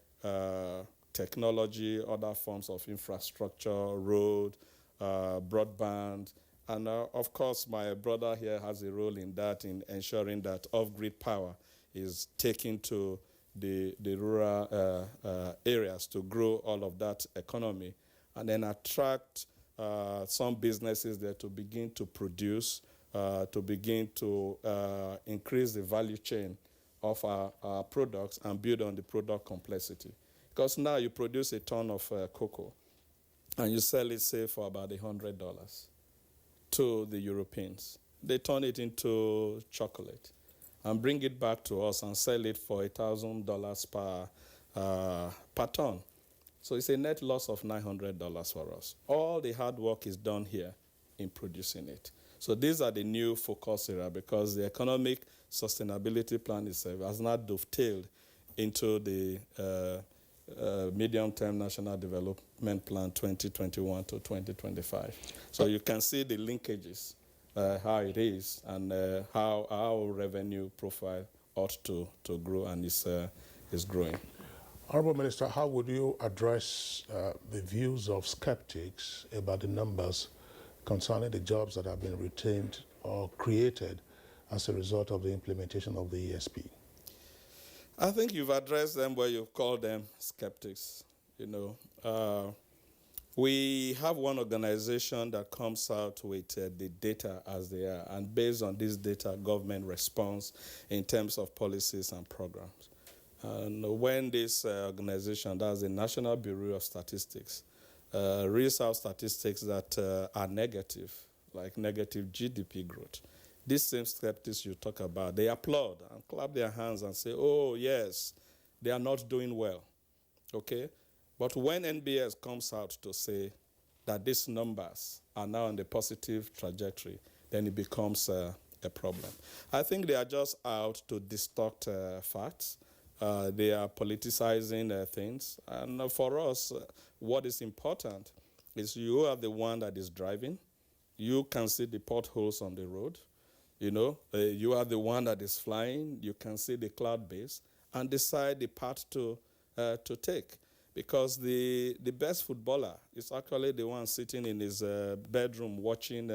technology, other forms of infrastructure, road, broadband, and of course my brother here has a role in that, in ensuring that off-grid power is taken to the rural areas to grow all of that economy, and then attract some businesses there to begin to produce, to begin to increase the value chain of our products and build on the product complexity. Because now you produce a ton of cocoa and you sell it, say, for about $100 to the Europeans. They turn it into chocolate and bring it back to us and sell it for $1,000 per ton. So it's a net loss of $900 for us. All the hard work is done here in producing it. So these are the new focus area, because the economic sustainability plan itself has not dovetailed into the medium-term National Development Plan 2021 to 2025. So you can see the linkages, how it is, and how our revenue profile ought to grow, and is growing. Honorable Minister, how would you address the views of skeptics about the numbers concerning the jobs that have been retained or created as a result of the implementation of the ESP? I think you've addressed them where you've called them skeptics. We have one organization that comes out with the data as they are, and based on this data, government responds in terms of policies and programs. And when this organization, that's the National Bureau of Statistics, reads out statistics that are negative, like negative GDP growth, these same skeptics you talk about, they applaud and clap their hands and say, oh, yes, they are not doing well, okay? But when NBS comes out to say that these numbers are now on the positive trajectory, then it becomes a problem. I think they are just out to distort facts. They are politicizing things. And for us, what is important is you are the one that is driving. You can see the potholes on the road. You know, you are the one that is flying. You can see the cloud base and decide the path to take. Because the best footballer is actually the one sitting in his bedroom watching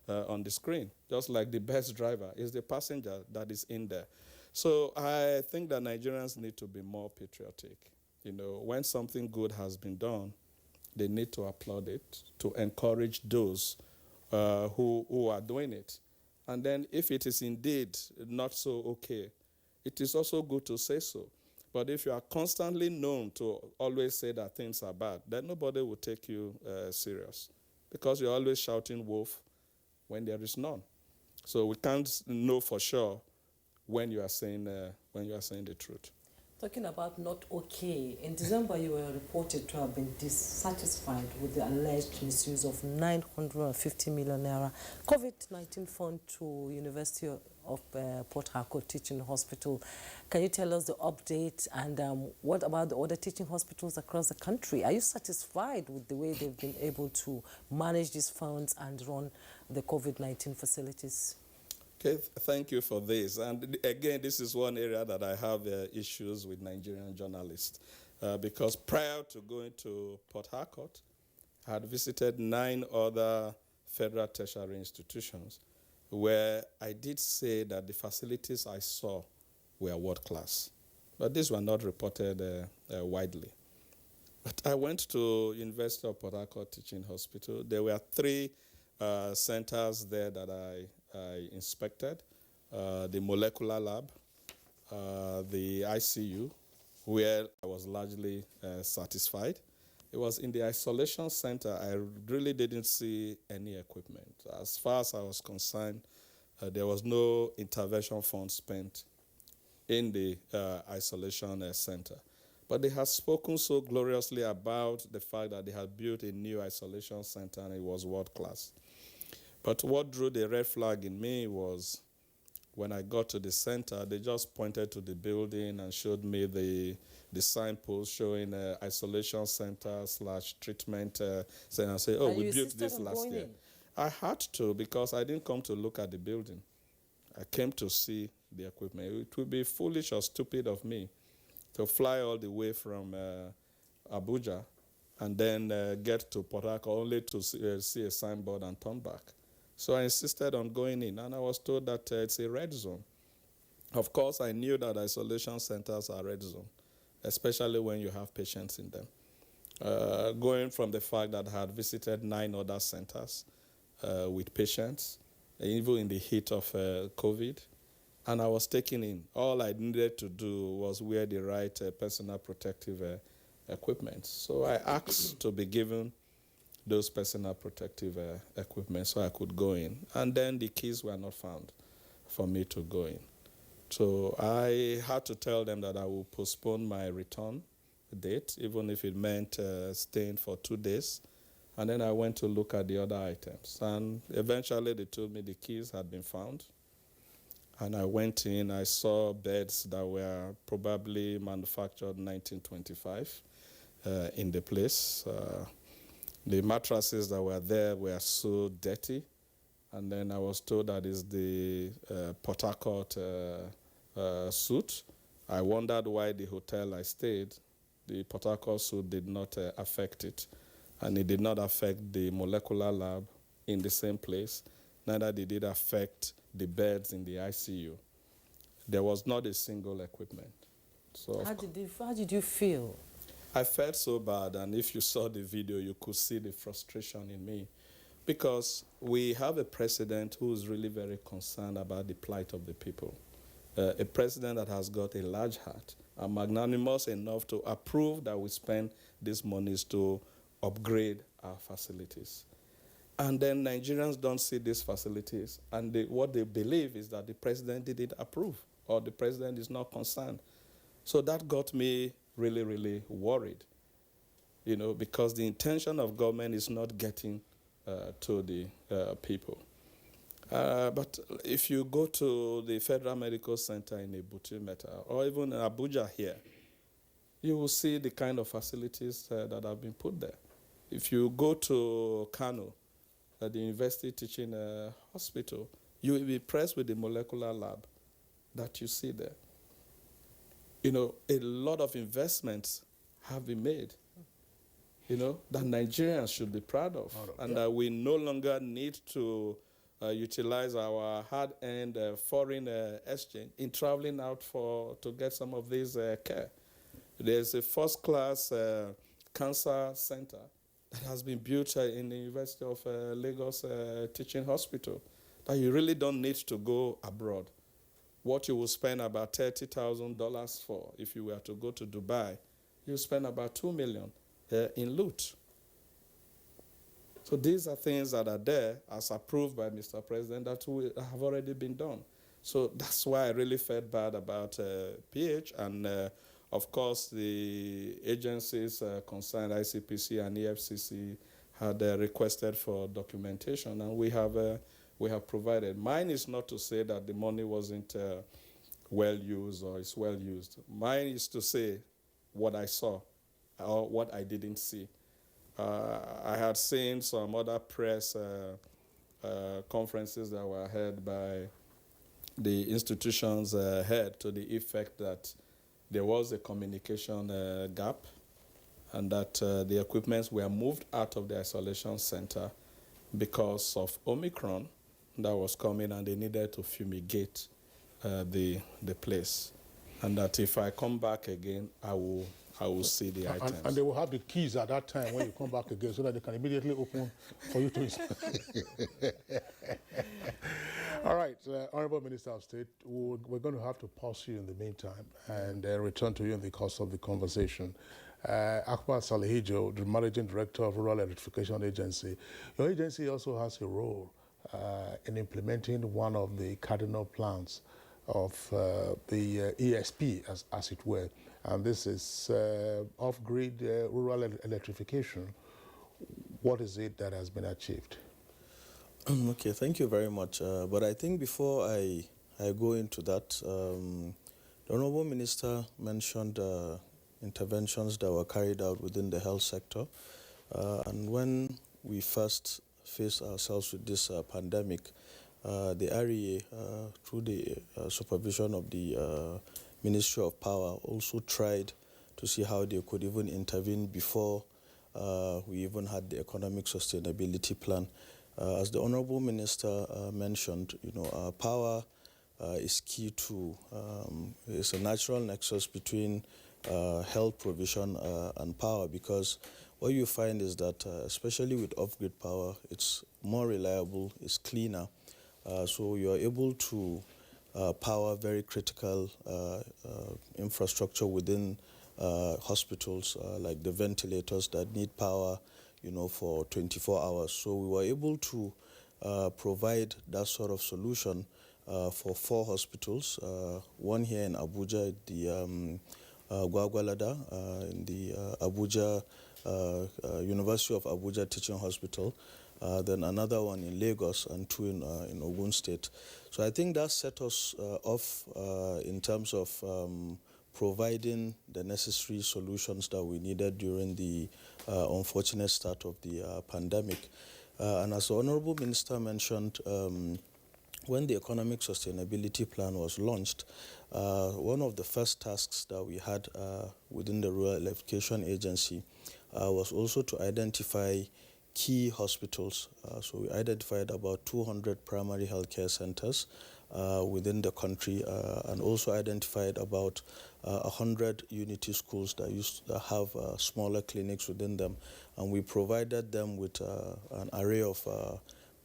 on the screen, just like the best driver is the passenger that is in there. So I think that Nigerians need to be more patriotic. You know, when something good has been done, they need to applaud it, to encourage those who are doing it. And then if it is indeed not so okay, it is also good to say so. But if you are constantly known to always say that things are bad, then nobody will take you serious, because you're always shouting wolf when there is none. So we can't know for sure when you are saying the truth. Talking about not okay, in December you were reported to have been dissatisfied with the alleged misuse of 950 million naira COVID-19 fund to University of Port Harcourt Teaching Hospital. Can you tell us the update, and what about the other teaching hospitals across the country? Are you satisfied with the way they've been able to manage these funds and run the COVID-19 facilities? Okay, thank you for this. And again, this is one area that I have issues with Nigerian journalists, because prior to going to Port Harcourt, I had visited 9 other federal tertiary institutions where I did say that the facilities I saw were world class. But these were not reported widely. But I went to University of Port Harcourt Teaching Hospital. There were 3 centers there that I inspected, the molecular lab, the ICU, where I was largely satisfied. It was in the isolation center, I really didn't see any equipment. As far as I was concerned, there was no intervention fund spent in the isolation center. But they had spoken so gloriously about the fact that they had built a new isolation center and it was world class. But what drew the red flag in me was when I got to the center, they just pointed to the building and showed me the signpost showing isolation center / treatment center. I said, oh, we built this last year. I had to, because I didn't come to look at the building. I came to see the equipment. It would be foolish or stupid of me to fly all the way from Abuja and then get to Port Harcourt only to see a signboard and turn back. So I insisted on going in, and I was told that it's a red zone. Of course, I knew that isolation centers are red zone, especially when you have patients in them. Going from the fact that I had visited 9 other centers with patients, even in the heat of COVID, and I was taken in. All I needed to do was wear the right personal protective equipment. So I asked to be given those personal protective equipment so I could go in. And then the keys were not found for me to go in. So I had to tell them that I would postpone my return date, even if it meant staying for 2 days. And then I went to look at the other items. And eventually they told me the keys had been found. And I went in, I saw beds that were probably manufactured in 1925 in the place. The mattresses that were there were so dirty. And then I was told that is the Port Harcourt suite. I wondered why the hotel I stayed, the Port Harcourt suite, did not affect it. And it did not affect the molecular lab in the same place. Neither did it affect the beds in the ICU. There was not a single equipment. So how did you feel? I felt so bad, and if you saw the video, you could see the frustration in me, because we have a president who is really very concerned about the plight of the people, a president that has got a large heart and magnanimous enough to approve that we spend these monies to upgrade our facilities. And then Nigerians don't see these facilities, and what they believe is that the president didn't approve or the president is not concerned. So that got me really, really worried, you know, because the intention of government is not getting to the people. But if you go to the Federal Medical Center in Abuja or even in Abuja here, you will see the kind of facilities that have been put there. If you go to Kano, the University Teaching Hospital, You will be impressed with the molecular lab that you see there. You know, a lot of investments have been made, you know, that Nigerians should be proud of, and that we no longer need to utilize our hard-earned foreign exchange in traveling out to get some of these care. There's a first-class cancer center that has been built in the University of Lagos Teaching Hospital that you really don't need to go abroad. What you will spend about $30,000 for if you were to go to Dubai, you spend about $2 million in loot. So these are things that are there as approved by Mr. President that have already been done. So that's why I really felt bad about PH, and of course the agencies concerned, ICPC and EFCC, had requested for documentation, and we have provided. Mine is not to say that the money wasn't well used or it's well used. Mine is to say what I saw or what I didn't see. I had seen some other press conferences that were held by the institution's head to the effect that there was a communication gap and that the equipments were moved out of the isolation center because of Omicron that was coming, and they needed to fumigate the place. And that if I come back again, I will see the items. And they will have the keys at that time when you come back again so that they can immediately open for you to... All right, Honorable Minister of State, we're going to have to pause you in the meantime and return to you in the course of the conversation. Akbar Salihijo, the Managing Director of Rural Electrification Agency. Your agency also has a role in implementing one of the cardinal plans of the ESP, as it were. And this is off-grid rural electrification. What is it that has been achieved? Okay, thank you very much. But I think before I go into that, the Honorable Minister mentioned interventions that were carried out within the health sector. And when we first faced ourselves with this pandemic, the REA, through the supervision of the Ministry of Power, also tried to see how they could even intervene before we even had the economic sustainability plan. As the Honorable Minister mentioned, you know, power is key to, it's a natural nexus between health provision and power, because what you find is that, especially with off-grid power, it's more reliable, it's cleaner, so you're able to power very critical infrastructure within hospitals, like the ventilators that need power, you know, for 24 hours. So we were able to provide that sort of solution for 4 hospitals, one here in Abuja, the Gwagwalada, in the Abuja, University of Abuja Teaching Hospital, then another one in Lagos, and 2 in Ogun State. So I think that set us off in terms of providing the necessary solutions that we needed during the unfortunate start of the pandemic. And as the Honorable Minister mentioned, when the Economic Sustainability Plan was launched, one of the first tasks that we had within the Rural Electrification Agency was also to identify key hospitals. So we identified about 200 primary healthcare centers within the country, and also identified about 100 unity schools that have smaller clinics within them. And we provided them with an array of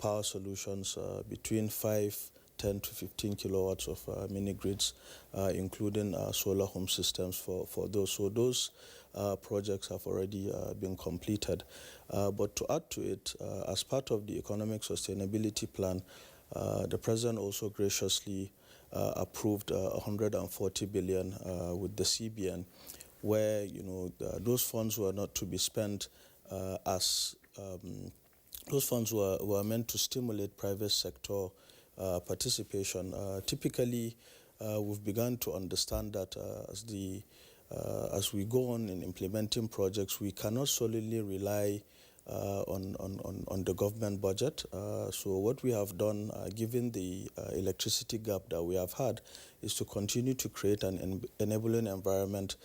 power solutions between 5, 10 to 15 kilowatts of mini grids, including solar home systems for those. So those projects have already been completed. But to add to it, as part of the Economic Sustainability Plan, the President also graciously approved 140 billion with the CBN, where, you know, those funds were not to be spent as those funds were meant to stimulate private sector participation. Typically, we've begun to understand that as we go on in implementing projects, we cannot solely rely on the government budget. So what we have done, given the electricity gap that we have had, is to continue to create an enabling environment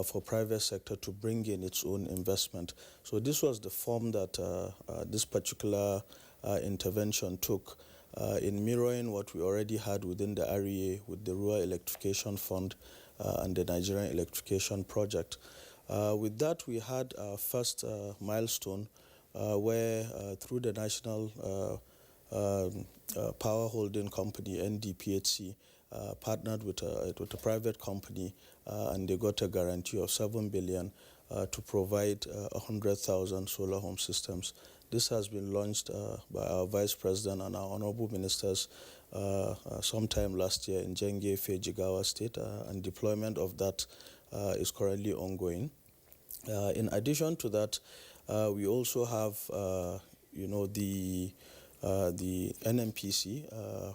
for private sector to bring in its own investment. So this was the form that this particular intervention took in mirroring what we already had within the REA with the Rural Electrification Fund and the Nigerian Electrification Project. With that, we had our first milestone where through the National Power Holding Company, NDPHC, partnered with a private company and they got a guarantee of 7 billion to provide 100,000 solar home systems. This has been launched by our Vice President and our Honorable Ministers sometime last year in Jenge, Jigawa State, and deployment of that is currently ongoing. In addition to that, we also have, the NMPC,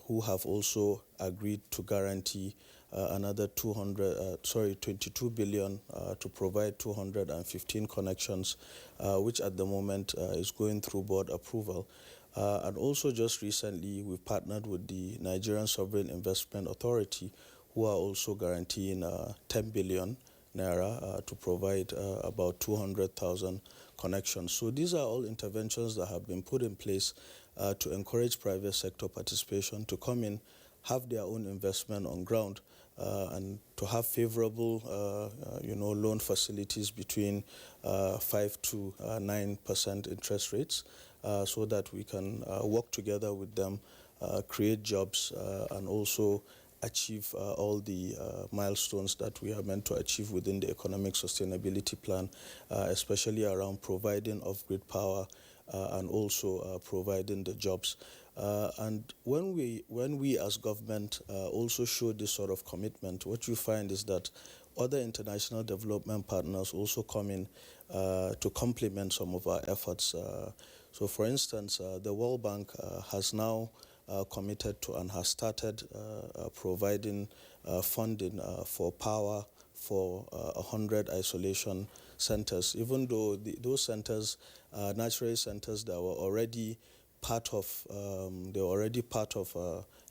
who have also agreed to guarantee another 22 billion to provide 215 connections, which at the moment is going through board approval. And also just recently, we partnered with the Nigerian Sovereign Investment Authority, who are also guaranteeing 10 billion naira to provide about 200,000 connections. So these are all interventions that have been put in place to encourage private sector participation to come in, have their own investment on ground, and to have favorable, loan facilities between 5 to 9% interest rates, so that we can work together with them, create jobs, and also achieve all the milestones that we are meant to achieve within the economic sustainability plan, especially around providing off-grid power and also providing the jobs. And when we as government also show this sort of commitment, what you find is that other international development partners also come in to complement some of our efforts. So for instance, the World Bank has now committed to and has started providing funding for power for 100 isolation centers, even though those centers are natural centers that were already part of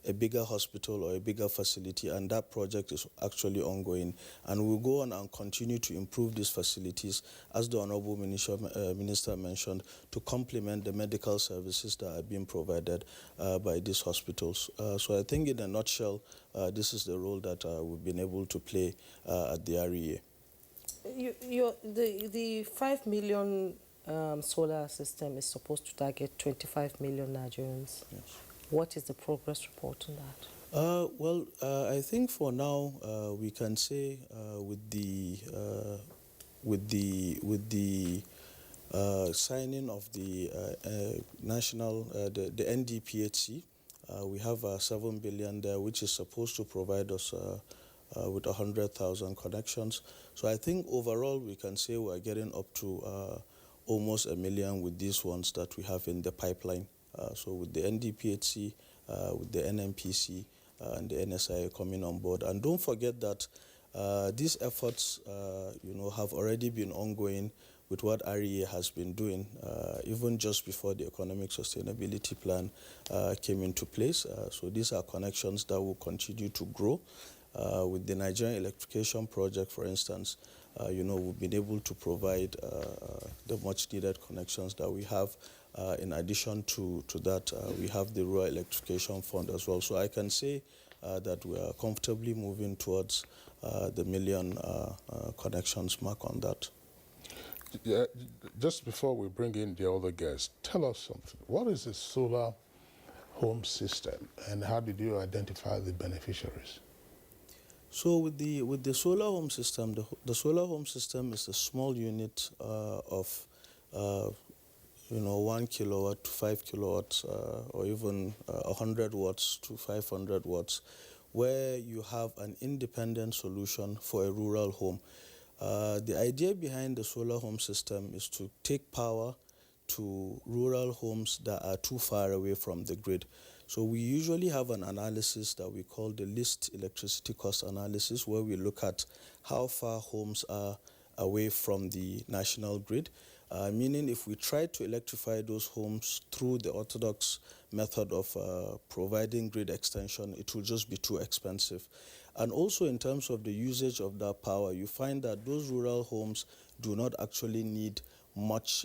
a bigger hospital or a bigger facility, and that project is actually ongoing. And we'll go on and continue to improve these facilities, as the Honorable Minister mentioned, to complement the medical services that are being provided by these hospitals. So I think in a nutshell, this is the role that we've been able to play at the REA. The 5 million solar system is supposed to target 25 million Nigerians. Yes. What is the progress report on that? I think for now we can say with the signing of the the NDPHC, we have 7 billion there, which is supposed to provide us with 100,000 connections. So I think overall we can say we're getting up to almost 1 million with these ones that we have in the pipeline. So with the NDPHC, with the NMPC, and the NSIA coming on board. And don't forget that these efforts, have already been ongoing with what REA has been doing, even just before the economic sustainability plan came into place. So these are connections that will continue to grow. With the Nigerian Electrification Project, for instance, we've been able to provide the much-needed connections that we have. In addition to that, we have the Rural Electrification Fund as well. So I can say that we are comfortably moving towards the million connections mark on that. Yeah, just before we bring in the other guests, tell us something. What is a solar home system, and how did you identify the beneficiaries? So with the solar home system, the solar home system is a small unit of 1 kilowatt to 5 kilowatts, or even 100 watts to 500 watts, where you have an independent solution for a rural home. The idea behind the solar home system is to take power to rural homes that are too far away from the grid. So we usually have an analysis that we call the least electricity cost analysis, where we look at how far homes are away from the national grid. meaning if we try to electrify those homes through the orthodox method of providing grid extension, it will just be too expensive. And also in terms of the usage of that power, you find that those rural homes do not actually need much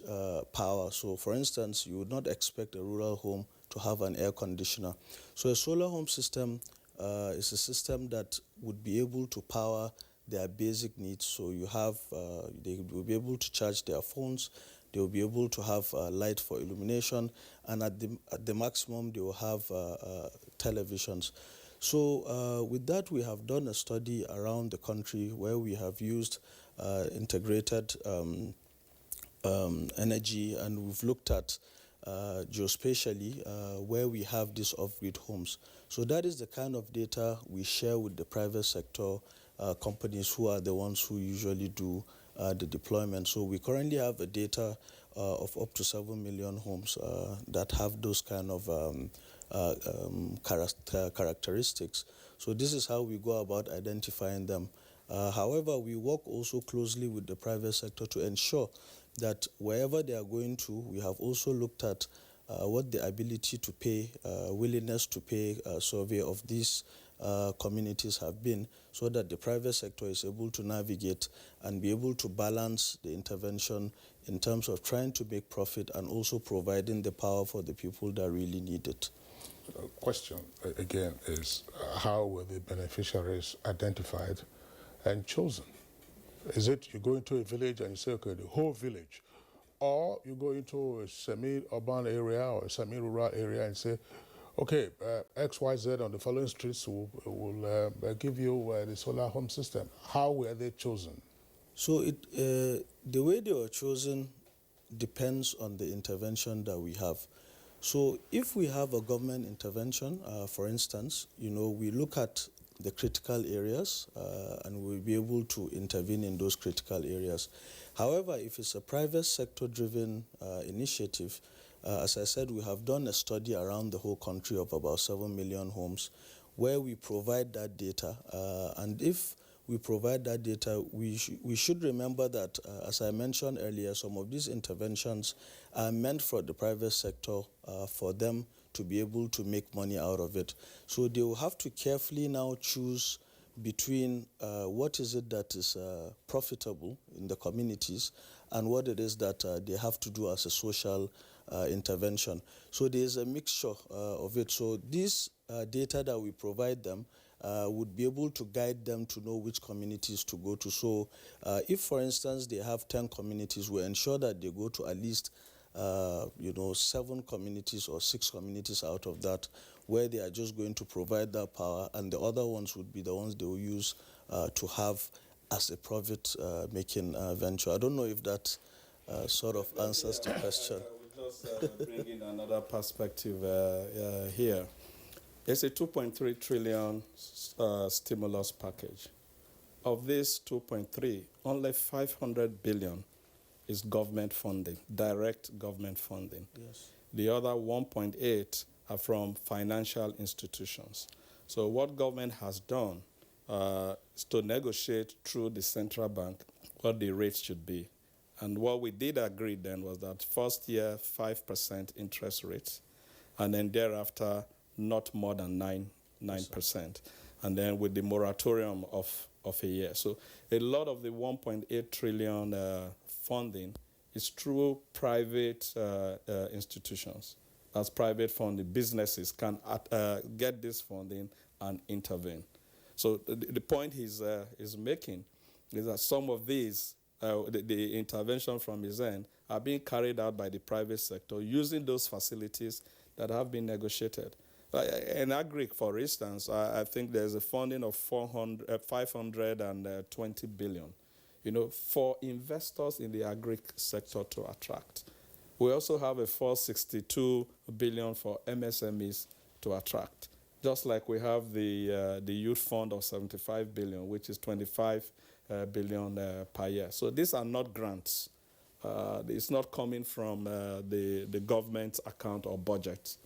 power. So for instance, you would not expect a rural home to have an air conditioner. So a solar home system is a system that would be able to power their basic needs. So you have, they will be able to charge their phones, they will be able to have light for illumination, and at the maximum they will have televisions. So with that, we have done a study around the country where we have used integrated energy, and we've looked at geospatially where we have these off-grid homes. So that is the kind of data we share with the private sector companies who are the ones who usually do the deployment. So we currently have a data of up to 7 million homes that have those kind of characteristics. So this is how we go about identifying them. However, we work also closely with the private sector to ensure that wherever they are going to, we have also looked at what the ability to pay, willingness to pay survey of these communities have been, so that the private sector is able to navigate and be able to balance the intervention in terms of trying to make profit and also providing the power for the people that really need it. The question, again, is how were the beneficiaries identified and chosen? Is it you go into a village and you say, okay, the whole village, or you go into a semi-urban area or a semi-rural area and say, okay, XYZ on the following streets will give you the solar home system. How were they chosen? So the way they were chosen depends on the intervention that we have. So if we have a government intervention, for instance, we look at the critical areas and we'll be able to intervene in those critical areas. However, if it's a private sector-driven initiative, as I said, we have done a study around the whole country of about 7 million homes where we provide that data. And if we provide that data, we should remember that, as I mentioned earlier, some of these interventions are meant for the private sector, for them to be able to make money out of it. So they will have to carefully now choose between what is it that is profitable in the communities and what it is that they have to do as a social intervention. So there's a mixture of it. So this data that we provide them would be able to guide them to know which communities to go to. So if, for instance, they have 10 communities, we ensure that they go to at least 7 communities or 6 communities out of that, where they are just going to provide that power, and the other ones would be the ones they will use to have as a profit-making venture. I don't know if that sort of answers the question. I will just bring in another perspective here. It's a 2.3 trillion stimulus package. Of this 2.3, only 500 billion is government funding, direct government funding. Yes. The other 1.8 are from financial institutions. So what government has done is to negotiate through the central bank what the rates should be. And what we did agree then was that first year, 5% interest rates, and then thereafter, not more than 9%. And then with the moratorium of a year. So a lot of the 1.8 trillion funding is through private institutions. As private funding, businesses can get this funding and intervene. So the point he's making is that some of these, the intervention from his end, are being carried out by the private sector using those facilities that have been negotiated. In agri, for instance, I think there's a funding of 520 billion, for investors in the agri sector to attract. We also have a 462 billion for MSMEs to attract, just like we have the youth fund of 75 billion, which is 25 billion per year. So these are not grants. It's not coming from the government account or budget.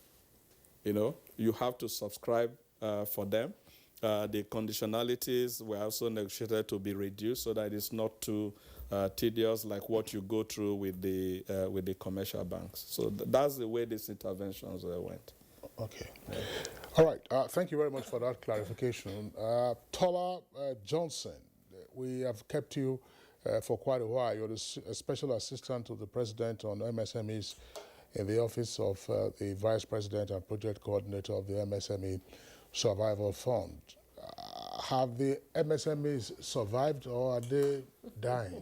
You have to subscribe for them. The conditionalities were also negotiated to be reduced so that it's not too tedious like what you go through with the commercial banks. So that's the way these interventions went. Okay. All right. Thank you very much for that clarification. Tola Johnson, we have kept you for quite a while. You're the Special Assistant to the President on MSMEs in the Office of the Vice President and Project Coordinator of the MSME Survival Fund. Have the MSMEs survived or are they dying?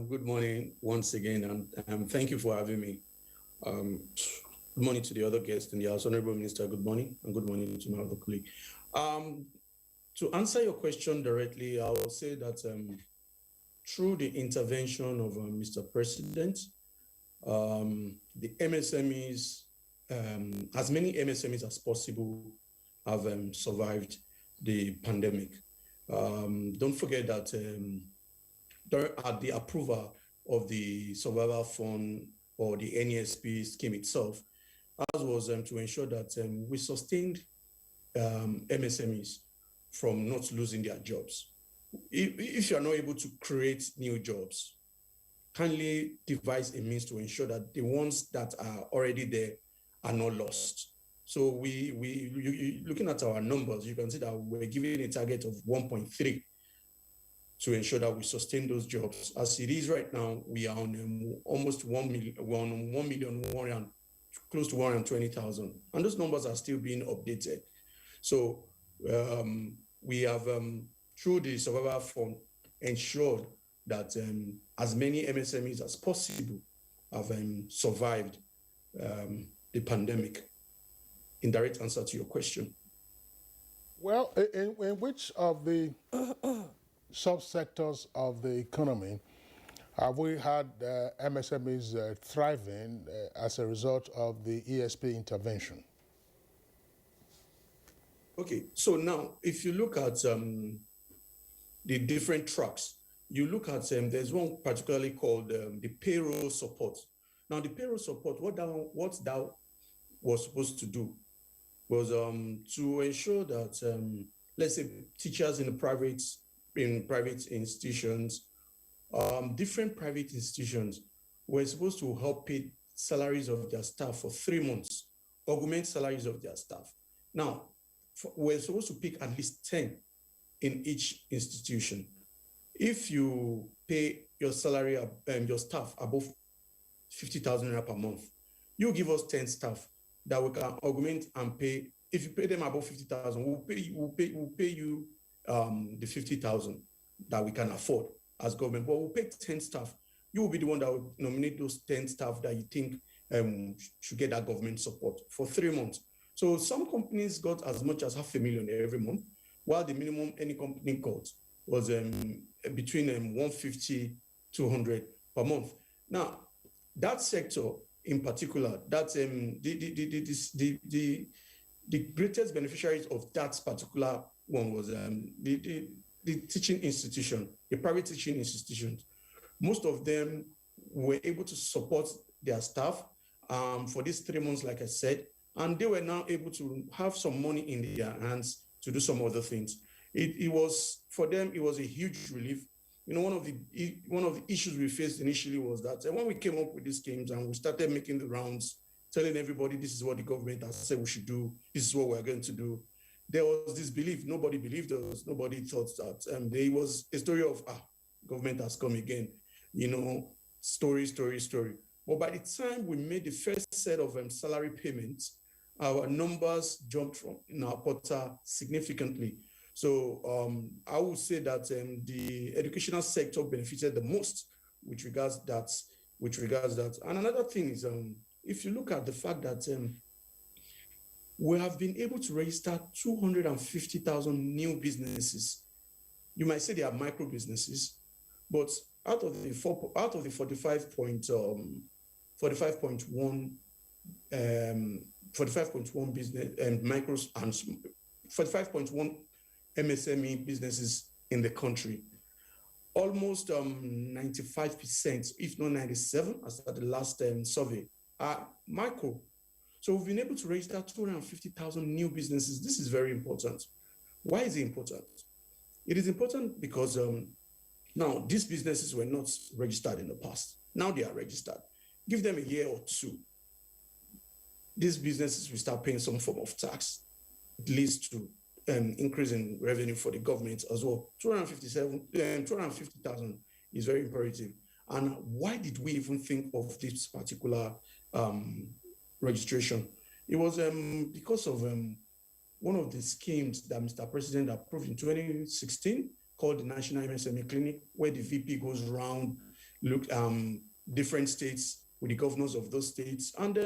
Good morning once again, and thank you for having me. Good morning to the other guests in the House. Honorable Minister, good morning, and good morning to my other colleague. To answer your question directly, I will say that through the intervention of Mr. President, the MSMEs, as many MSMEs as possible, have survived the pandemic. Don't forget that at the approval of the Survival Fund or the NESP scheme itself, ours was to ensure that we sustained MSMEs from not losing their jobs. If you are not able to create new jobs, kindly devise a means to ensure that the ones that are already there are not lost. So looking at our numbers, you can see that we're giving a target of 1.3 to ensure that we sustain those jobs. As it is right now, we are on almost 1 million, close to 120,000. And those numbers are still being updated. So we have, through the Survival Fund, ensured that as many MSMEs as possible have survived the pandemic. In direct answer to your question. Well, in which of the subsectors of the economy have we had MSMEs thriving as a result of the ESP intervention? Okay, so now if you look at the different tracks, you look at there's one particularly called the payroll support. Now the payroll support, what that was supposed to do was to ensure that let's say teachers in private institutions, different private institutions were supposed to help pay salaries of their staff for 3 months, augment salaries of their staff. Now, we're supposed to pick at least 10 in each institution. If you pay your salary, your staff above 50,000 naira per month, you give us 10 staff that we can augment and pay. If you pay them above 50,000, we'll pay you the 50,000 that we can afford as government. But we'll pay 10 staff. You will be the one that will nominate those 10 staff that you think should get that government support for 3 months. So some companies got as much as 500,000 every month, while the minimum any company got was between 150, 200 per month. Now, that sector in particular, that's the greatest beneficiaries of that particular one was the teaching institution, the private teaching institutions. Most of them were able to support their staff for these 3 months, like I said, and they were now able to have some money in their hands to do some other things. It was, for them, it was a huge relief. You know, one of the issues we faced initially was that when we came up with these schemes and we started making the rounds, telling everybody this is what the government has said we should do, this is what we're going to do, there was this belief. Nobody believed us. Nobody thought that. There was a story of, government has come again, you know, story. But by the time we made the first set of salary payments, our numbers jumped from in our portal significantly. So I would say that the educational sector benefited the most with regards that. And another thing is, if you look at the fact that we have been able to register 250,000 new businesses. You might say they are micro businesses, but out of the 45.1 business and micros and 45.1 MSME businesses in the country, almost 95%, if not 97%, as at the last survey, are micro. So we've been able to register 250,000 new businesses. This is very important. Why is it important? It is important because now these businesses were not registered in the past. Now they are registered. Give them a year or two. These businesses will start paying some form of tax. It leads to increase in revenue for the government as well. 250,000 is very imperative. And why did we even think of this particular registration? It was because of one of the schemes that Mr. President approved in 2016 called the National MSME Clinic, where the VP goes around, look different states with the governors of those states, and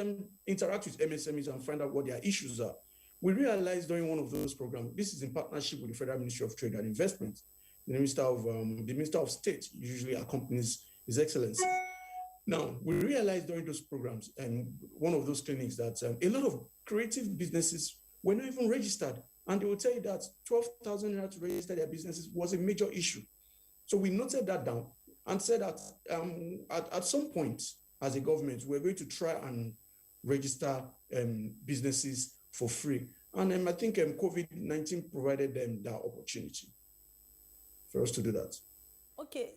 interact with MSMEs and find out what their issues are. We realized during one of those programs, this is in partnership with the Federal Ministry of Trade and Investment. The Minister of State usually accompanies His Excellency. Now, we realized during those programs and one of those clinics that a lot of creative businesses were not even registered. And they will tell you that 12,000 naira to register their businesses was a major issue. So we noted that down and said that at some point as a government, we're going to try and register businesses for free. And I think COVID-19 provided them that opportunity for us to do that. Okay,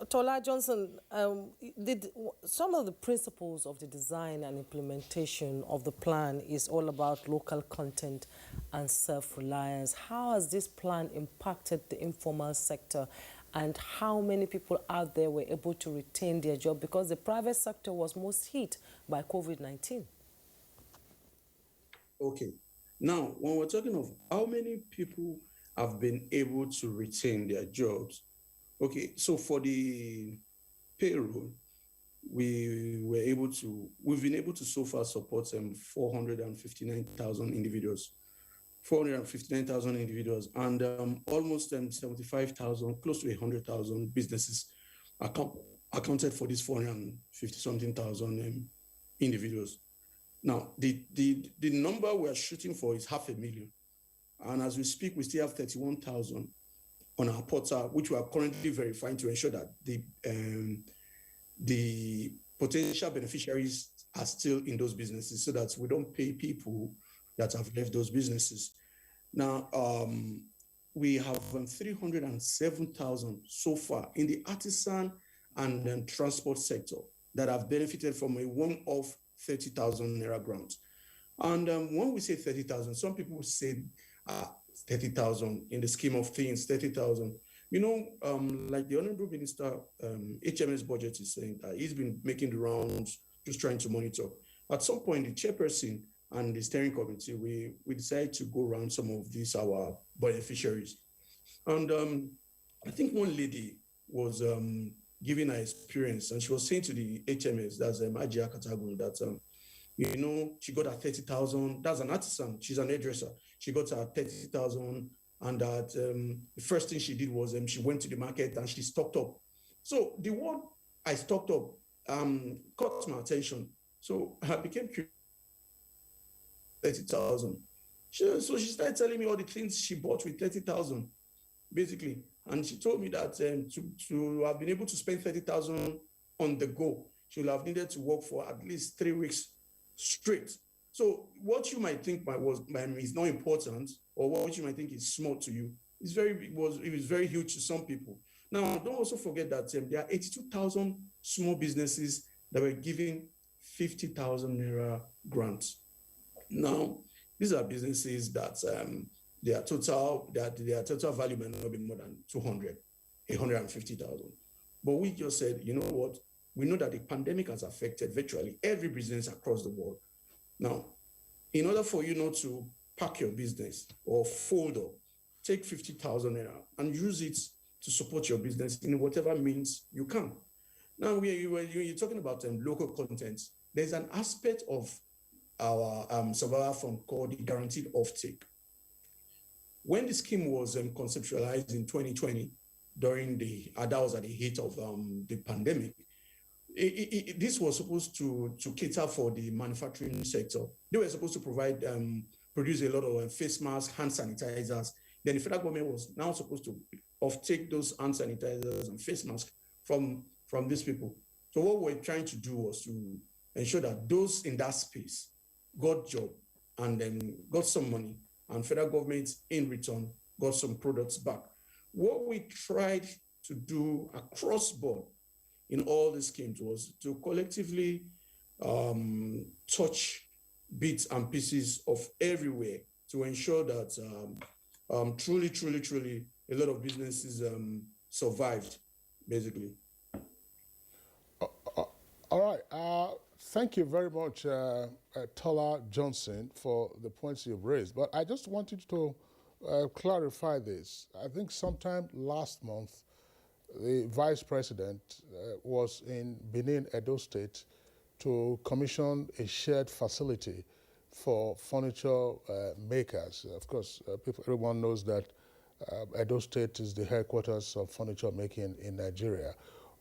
Tola Johnson, some of the principles of the design and implementation of the plan is all about local content and self-reliance. How has this plan impacted the informal sector, and how many people out there were able to retain their job, because the private sector was most hit by COVID-19? Okay, now when we're talking of how many people have been able to retain their jobs, okay, so for the payroll, we've been able to so far support 459,000 individuals. 459,000 individuals, and almost 75,000, close to 100,000 businesses accounted for these 450-something thousand individuals. Now, the number we are shooting for is 500,000. And as we speak, we still have 31,000 on our portal, which we are currently verifying to ensure that the potential beneficiaries are still in those businesses, so that we don't pay people that have left those businesses. Now, we have 307,000 so far in the artisan and transport sector that have benefited from a one-off 30,000 naira grant. And when we say 30,000, some people say 30,000 in the scheme of things, 30,000. You know, like the Honorable Minister, HMS budget is saying that he's been making the rounds, just trying to monitor. At some point, the chairperson and the steering committee, we decided to go around some of these, our beneficiaries. And I think one lady was giving her experience, and she was saying to the HMS, that's Ajia Katagun, that, you know, she got her 30,000, that's an artisan, she's an hairdresser. She got her 30,000, and that the first thing she did was she went to the market and she stocked up. So the word I stocked up caught my attention. So I became curious. 30,000. So she started telling me all the things she bought with 30,000, basically. And she told me that to have been able to spend 30,000 on the go, she will have needed to work for at least 3 weeks straight. So what you might think is not important, or what you might think is small to you, it was very huge to some people. Now, don't also forget that there are 82,000 small businesses that were giving 50,000 naira grants. Now, these are businesses that their total value may not be more than 150,000. But we just said, you know what? We know that the pandemic has affected virtually every business across the world. Now, in order for you not to pack your business or fold up, take 50,000 naira and use it to support your business in whatever means you can. Now, you're talking about local content. There's an aspect of our survival fund called the guaranteed offtake. When the scheme was conceptualized in 2020, that was at the height of the pandemic, this was supposed to cater for the manufacturing sector. They were supposed to produce a lot of face masks, hand sanitizers. Then the federal government was now supposed to offtake those hand sanitizers and face masks from these people. So what we're trying to do was to ensure that those in that space got job and then got some money, and federal government in return got some products back. what we tried to do across board in all the schemes was to collectively touch bits and pieces of everywhere to ensure that truly, a lot of businesses survived, basically. All right. Thank you very much, Tola Johnson, for the points you've raised. But I just wanted to clarify this. I think sometime last month, the Vice President was in Benin, Edo State, to commission a shared facility for furniture makers. Of course, everyone knows that Edo State is the headquarters of furniture making in Nigeria.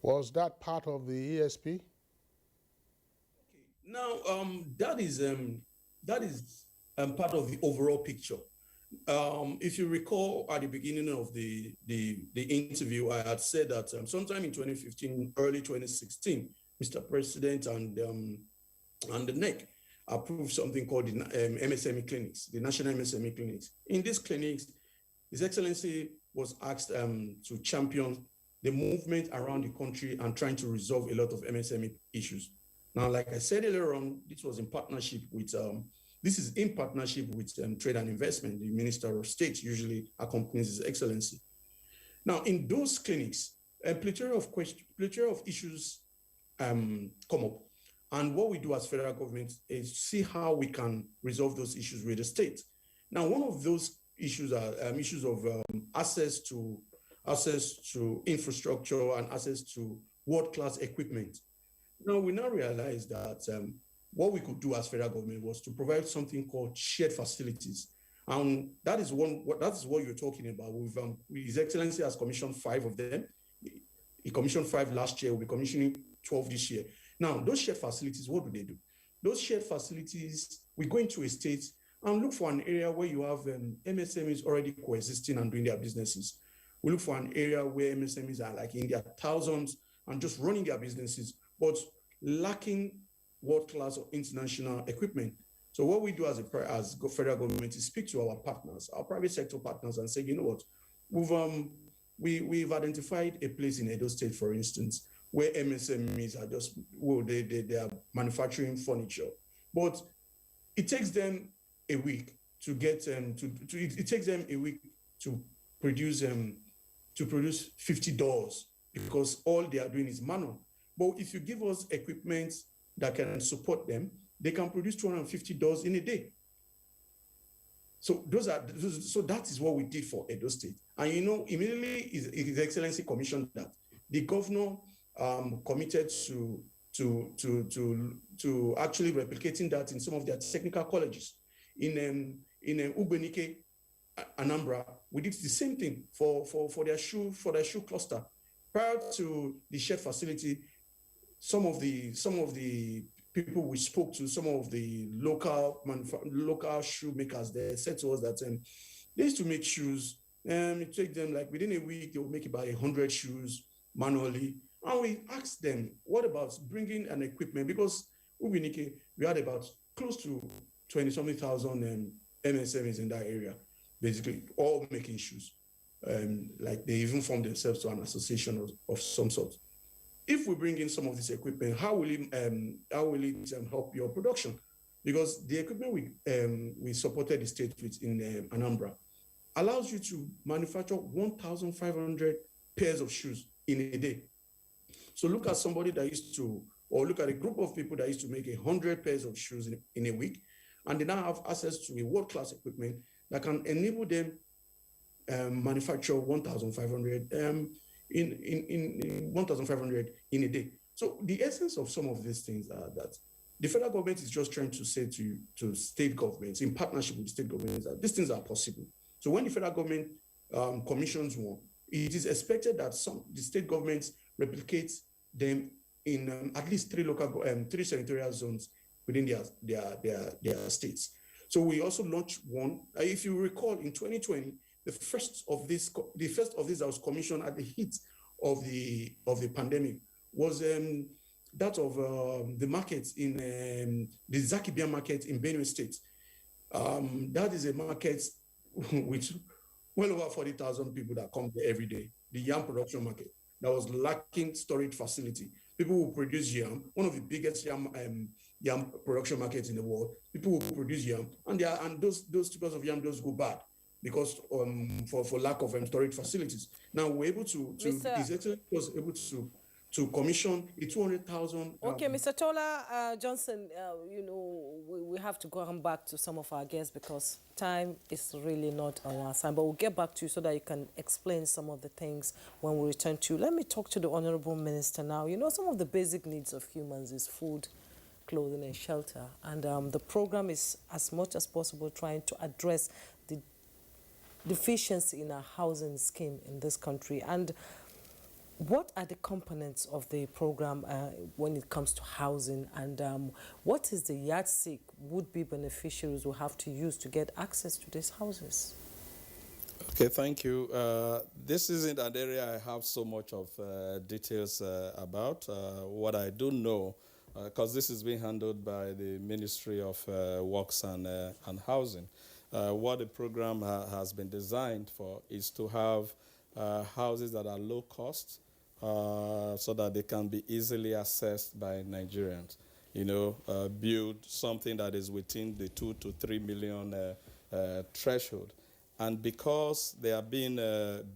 Was that part of the ESP? Now, that is part of the overall picture. If you recall, at the beginning of the interview, I had said that sometime in 2015, early 2016, Mr. President and the NEC approved something called the MSME clinics, the National MSME clinics. In these clinics, His Excellency was asked to champion the movement around the country and trying to resolve a lot of MSME issues. Now, like I said earlier on, this is in partnership with Trade and Investment. The Minister of State usually accompanies His Excellency. Now, in those clinics, a plethora of issues come up. And what we do as federal government is see how we can resolve those issues with the state. Now, one of those issues are issues of access to infrastructure and access to world-class equipment. Now, we now realize that what we could do as federal government was to provide something called shared facilities. And that is what you're talking about. His Excellency has commissioned 5 of them. He commissioned 5 last year. We'll be commissioning 12 this year. Now, those shared facilities, what do? Those shared facilities, we go into a state and look for an area where you have MSMEs already coexisting and doing their businesses. We look for an area where MSMEs are like in their thousands and just running their businesses, but lacking world-class or international equipment. So what we do as federal government is speak to our partners, our private sector partners, and say, you know what, we've identified a place in Edo State, for instance, where MSMEs are just, they are manufacturing furniture. But it takes them a week to get it takes them a week to produce 50 doors because all they are doing is manual. But if you give us equipment that can support them, they can produce 250 doors in a day. So that is what we did for Edo State. And immediately His Excellency commissioned that. The governor committed to actually replicating that in some of their technical colleges. In Ugbenike, Anambra, we did the same thing for their shoe cluster. Prior to the shared facility, some of the people we spoke to, some of the local shoemakers, they said to us that they used to make shoes. It took them like within a week, they would make about 100 shoes manually. And we asked them, what about bringing an equipment? Because Ugbenike, we had about close to 20-something thousand MSMEs in that area, basically all making shoes. Like they even formed themselves to an association of some sort. If we bring in some of this equipment, how will it help your production? Because the equipment we supported the state with in Anambra allows you to manufacture 1,500 pairs of shoes in a day. So look at somebody that look at a group of people that used to make 100 pairs of shoes in a week, and they now have access to a world-class equipment that can enable them manufacture 1,500 1,500 in a day. So the essence of some of these things are that the federal government is just trying to say to state governments, in partnership with state governments, that these things are possible. So when the federal government commissions one, it is expected that the state governments replicate them in at least 3 senatorial zones within their states. So we also launched one. If you recall, in 2020, the first of this that was commissioned at the heat of the pandemic was that of the market in the Zakibia market in Benue State. That is a market which well over 40,000 people that come there every day. The yam production market that was lacking storage facility. People who produce yam, one of the biggest yam production markets in the world. People who produce yam, and those types of yam just go bad because for lack of storage facilities. Now we're able to His Excellency was able to commission a 200,000. Okay, Mr. Tola Johnson, we have to go on back to some of our guests because time is really not on our side. But we'll get back to you so that you can explain some of the things when we return to you. Let me talk to the Honorable Minister now. Some of the basic needs of humans is food, clothing, and shelter. And the program is, as much as possible, trying to address the deficiency in our housing scheme in this country. And what are the components of the program when it comes to housing, and what is the yardstick would-be beneficiaries will have to use to get access to these houses? Okay, thank you. This isn't an area I have so much of details about. What I do know, because this is being handled by the Ministry of Works and Housing, what the program has been designed for is to have houses that are low cost, so that they can be easily accessed by Nigerians. Build something that is within the 2 to 3 million threshold. And because they are being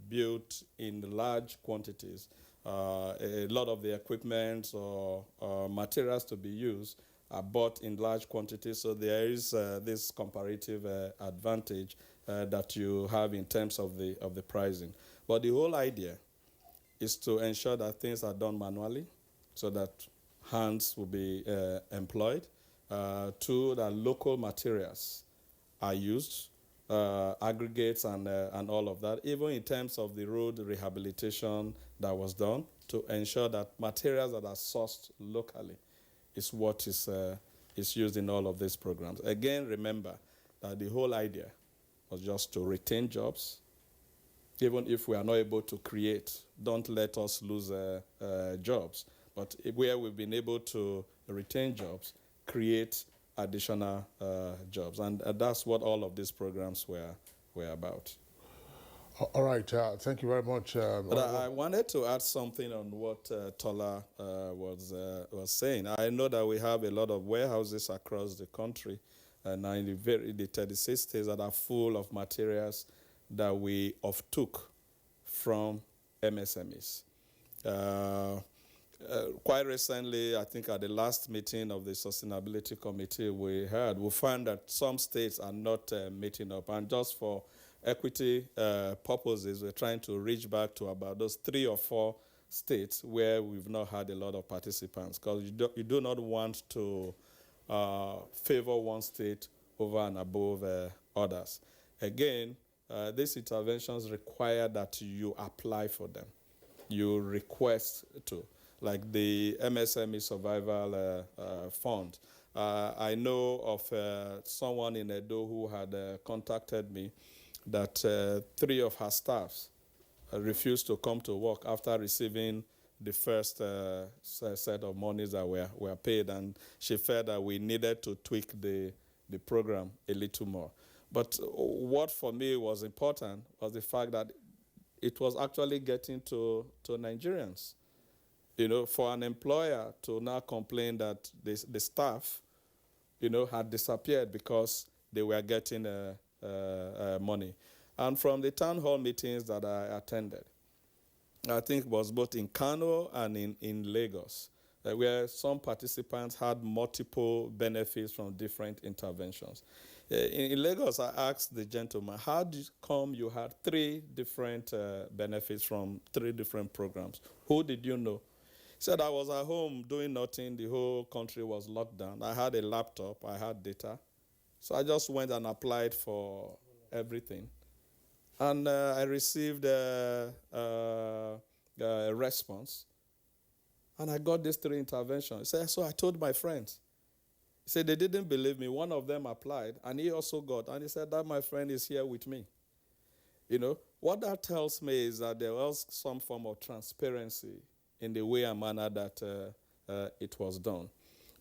built in large quantities, a lot of the equipment or materials to be used are bought in large quantities, so there is this comparative advantage that you have in terms of the pricing. But the whole idea is to ensure that things are done manually so that hands will be employed. Two, that local materials are used, aggregates and all of that, even in terms of the road rehabilitation that was done, to ensure that materials that are sourced locally is what is used in all of these programs. Again, remember that the whole idea was just to retain jobs. Even if we are not able to create, don't let us lose jobs. But where we've been able to retain jobs, create additional jobs. And that's what all of these programs were about. All right, thank you very much. But I wanted to add something on what Tola was saying. I know that we have a lot of warehouses across the country, now in the 36 states that are full of materials that we took from MSMEs. Quite recently, I think at the last meeting of the Sustainability Committee we found that some states are not meeting up. And just for equity purposes, we're trying to reach back to about those 3 or 4 states where we've not had a lot of participants, because you do not want to favor one state over and above others. Again, these interventions require that you apply for them. You request to, like the MSME Survival Fund. I know of someone in Edo who had contacted me that 3 of her staffs refused to come to work after receiving the first set of monies that were paid, and she felt that we needed to tweak the program a little more. But what for me was important was the fact that it was actually getting to Nigerians. For an employer to now complain that the staff, had disappeared because they were getting money. And from the town hall meetings that I attended, I think it was both in Kano and in Lagos, where some participants had multiple benefits from different interventions. In Lagos, I asked the gentleman, how come you had 3 different benefits from 3 different programs? Who did you know? He said, I was at home doing nothing. The whole country was locked down. I had a laptop. I had data. So I just went and applied for everything. And I received a response. And I got these 3 interventions. He said, so I told my friends. He said, they didn't believe me. One of them applied, and he also got. And he said, that my friend is here with me. What that tells me is that there was some form of transparency in the way and manner that it was done.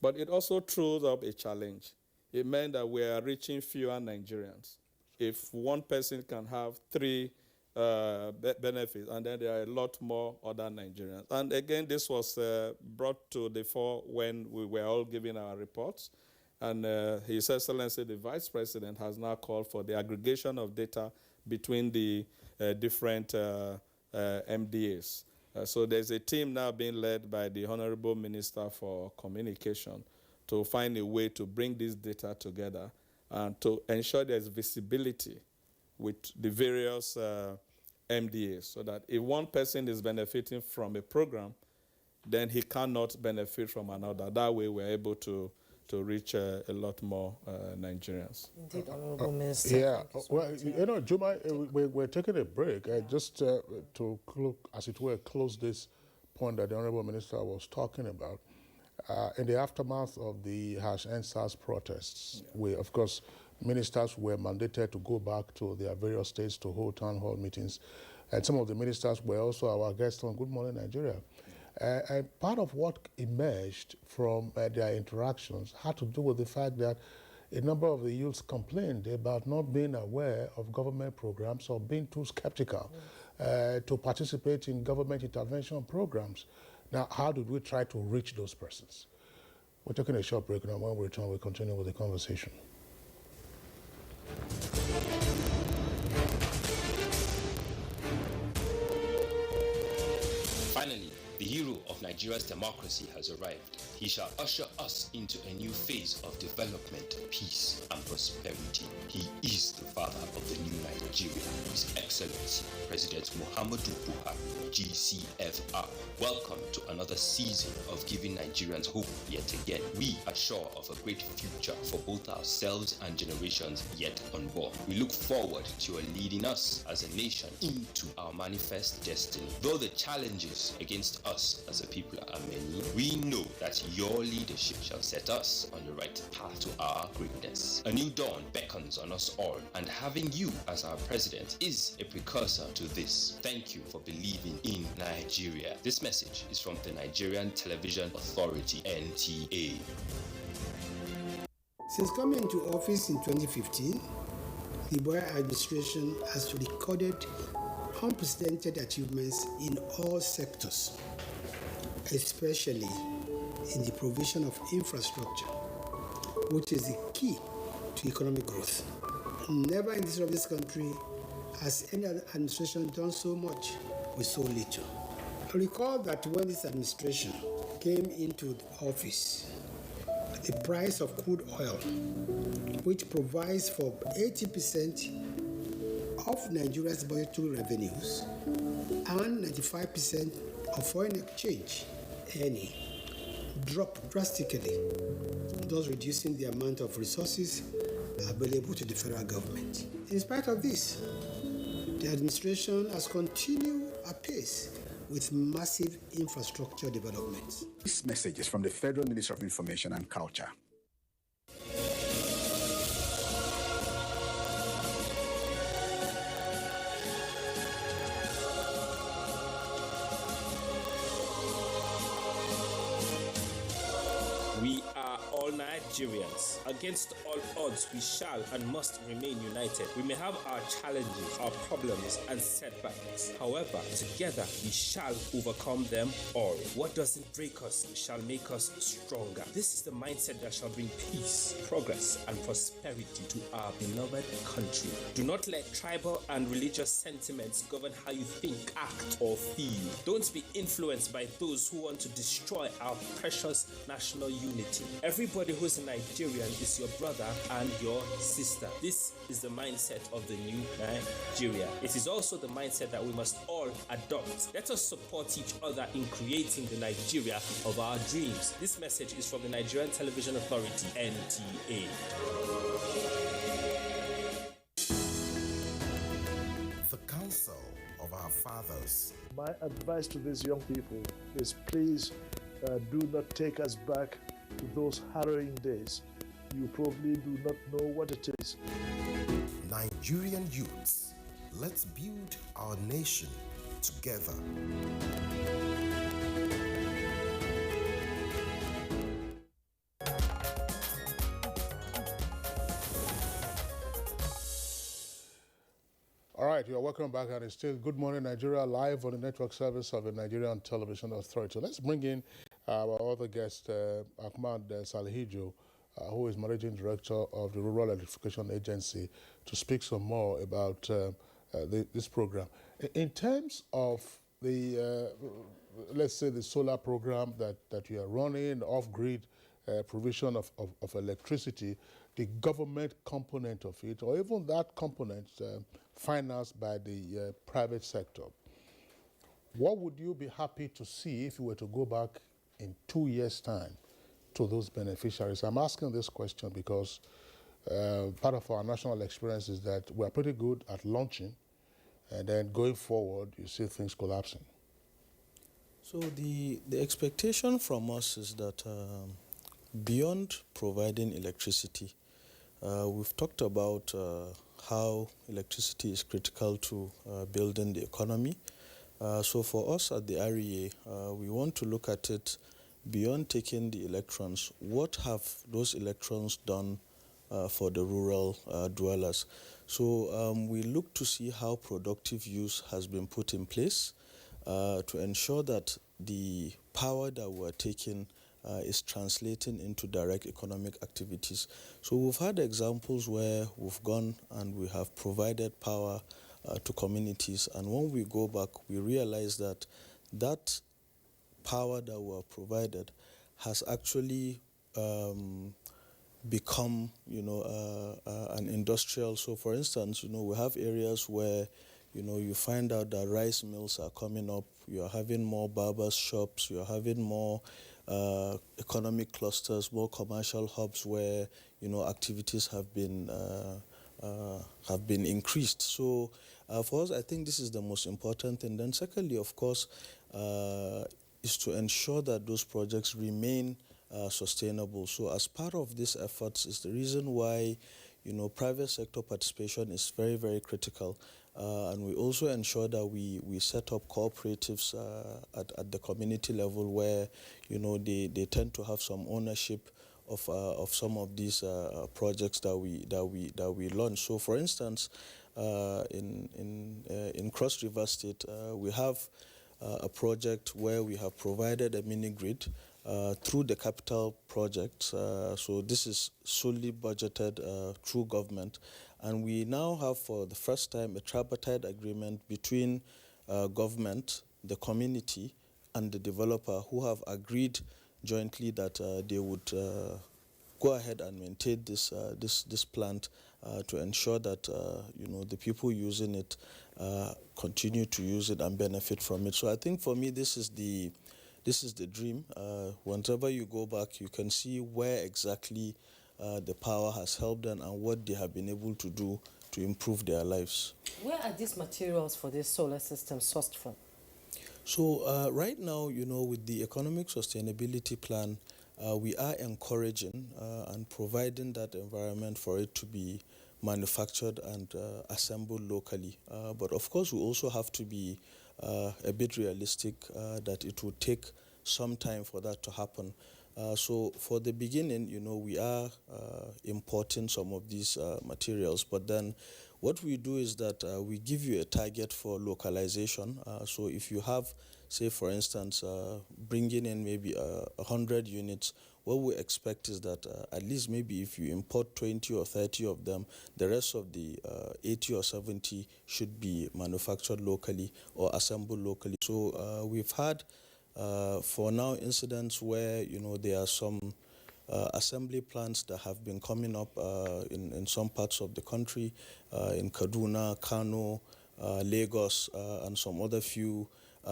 But it also threw up a challenge. It meant that we are reaching fewer Nigerians. if one person can have three benefits, and then there are a lot more other Nigerians. And again, this was brought to the fore when we were all giving our reports. And His Excellency, the Vice President, has now called for the aggregation of data between the different MDAs. So there's a team now being led by the Honorable Minister for Communication to find a way to bring this data together and to ensure there's visibility with the various MDAs, so that if one person is benefiting from a program, then he cannot benefit from another. That way we're able to reach a lot more Nigerians. Indeed, Honorable Minister. Yeah, well, you know, Juma, we're taking a break. Just to, as it were, close this point that the Honorable Minister was talking about. In the aftermath of the #EndSARS protests, we, of course, ministers were mandated to go back to their various states to hold town hall meetings. And some of the ministers were also our guests on Good Morning Nigeria. And part of what emerged from their interactions had to do with the fact that a number of the youths complained about not being aware of government programs or being too skeptical to participate in government intervention programs. Now, how did we try to reach those persons? We're taking a short break now. When we return, we'll continue with the conversation. Finally, the hero of Nigeria's democracy has arrived. He shall usher us into a new phase of development, peace, and prosperity. He is the father of the new Nigeria, His Excellency President Muhammadu Buhari, GCFR. Welcome to another season of giving Nigerians hope yet again. We are sure of a great future for both ourselves and generations yet unborn. We look forward to your leading us as a nation into our manifest destiny. Though the challenges against us as a people are many, we know that your leadership shall set us on the right path to our greatness. A new dawn beckons on us all, and having you as our president is a precursor to this. Thank you for believing in Nigeria. This message is from the Nigerian Television Authority, NTA. Since coming into office in 2015, the Buhari administration has recorded unprecedented achievements in all sectors, especially in the provision of infrastructure, which is the key to economic growth. Never in the history of this country has any other administration done so much with so little. I recall that when this administration came into office, the price of crude oil, which provides for 80% of Nigeria's budgetary revenues and 95% of foreign exchange earning, dropped drastically, thus reducing the amount of resources available to the federal government. In spite of this, the administration has continued apace with massive infrastructure developments. This message is from the Federal Ministry of Information and Culture. We are all Nigerians. Against all odds, we shall and must remain united. We may have our challenges, our problems, and setbacks. However, together we shall overcome them all. What doesn't break us shall make us stronger. This is the mindset that shall bring peace, progress, and prosperity to our beloved country. Do not let tribal and religious sentiments govern how you think, act, or feel. Don't be influenced by those who want to destroy our precious national unity. Everybody who's a Nigerian is your brother and your sister. This is the mindset of the new Nigeria. It is also the mindset that we must all adopt. Let us support each other in creating the Nigeria of our dreams. This message is from the Nigerian Television Authority, NTA. The Council of Our Fathers. My advice to these young people is please do not take us back to those harrowing days. You probably do not know what it is. Nigerian youths, let's build our nation together. All right, you're welcome back, and it's still Good Morning Nigeria live on the network service of the Nigerian Television Authority. Let's bring in our other guest, Ahmad Salihijo, who is Managing Director of the Rural Electrification Agency, to speak some more about this program. In terms of the, let's say, the solar program that you are running, off-grid provision of electricity, the government component of it, or even that component financed by the private sector, what would you be happy to see if you were to go back in 2 years' time to those beneficiaries? I'm asking this question because part of our national experience is that we're pretty good at launching, and then going forward, you see things collapsing. So the expectation from us is that beyond providing electricity, we've talked about how electricity is critical to building the economy. So for us at the REA, we want to look at it beyond taking the electrons. What have those electrons done for the rural dwellers? So we look to see how productive use has been put in place to ensure that the power that we're taking is translating into direct economic activities. So we've had examples where we've gone and we have provided power to communities, and when we go back, we realize that that power that were provided has actually become, an industrial. So for instance, we have areas where you find out that rice mills are coming up, you're having more barbers shops, you're having more economic clusters, more commercial hubs where activities have been increased. So for us, I think this is the most important thing. Then secondly, of course, is to ensure that those projects remain sustainable. So as part of these efforts is the reason why private sector participation is very, very critical. And we also ensure that we set up cooperatives at the community level where they tend to have some ownership of some of these projects that we launch. So for instance, in Cross River State, we have a project where we have provided a mini grid through the capital project. So this is solely budgeted through government. And we now have, for the first time, a tripartite agreement between government, the community, and the developer, who have agreed jointly that they would go ahead and maintain this plant to ensure that the people using it continue to use it and benefit from it. So I think for me, this is the dream. Whenever you go back, you can see where exactly the power has helped them and what they have been able to do to improve their lives. Where are these materials for this solar system sourced from? So right now, with the economic sustainability plan, we are encouraging and providing that environment for it to be manufactured and assembled locally. But of course, we also have to be a bit realistic that it will take some time for that to happen. So for the beginning, we are importing some of these materials, but then what we do is that we give you a target for localization. So if you have, say for instance, bringing in maybe 100 units, what we expect is that at least maybe if you import 20 or 30 of them, the rest of the 80 or 70 should be manufactured locally or assembled locally. So we've had for now incidents where there are some assembly plants that have been coming up in some parts of the country, in Kaduna, Kano, Lagos, and some other few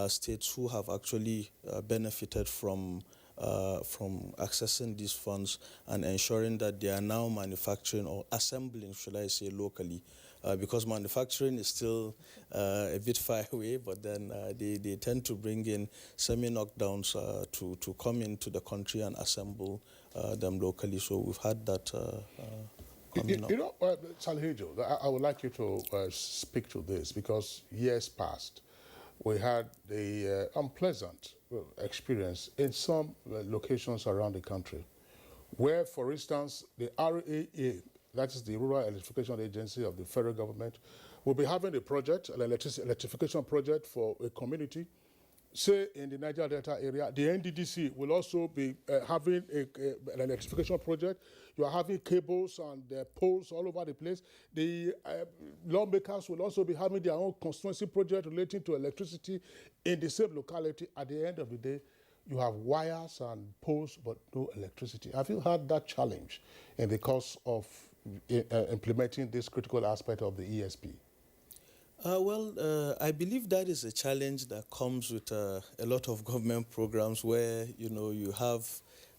states who have actually benefited from accessing these funds and ensuring that they are now manufacturing or assembling, should I say, locally. Because manufacturing is still a bit far away, but then they tend to bring in semi-knockdowns to come into the country and assemble them locally. So we've had that coming up. Salihijo, I would like you to speak to this, because years past, we had the unpleasant experience in some locations around the country, where, for instance, the RAA, that is the Rural Electrification Agency of the federal government, we'll be having a project, an electrification project for a community, say in the Niger Delta area. The NDDC will also be having an electrification project. You are having cables and poles all over the place. The lawmakers will also be having their own constituency project relating to electricity in the same locality. At the end of the day, you have wires and poles, but no electricity. Have you had that challenge in the course of implementing this critical aspect of the ESP? I believe that is a challenge that comes with a lot of government programs where, you have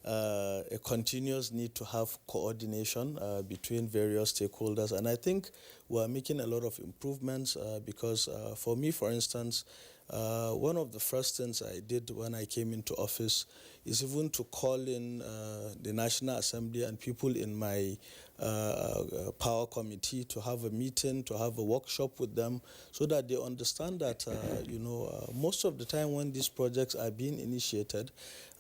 a continuous need to have coordination between various stakeholders. And I think we're making a lot of improvements because for me, for instance, one of the first things I did when I came into office is even to call in the National Assembly and people in my power committee to have a meeting, to have a workshop with them so that they understand that, most of the time when these projects are being initiated,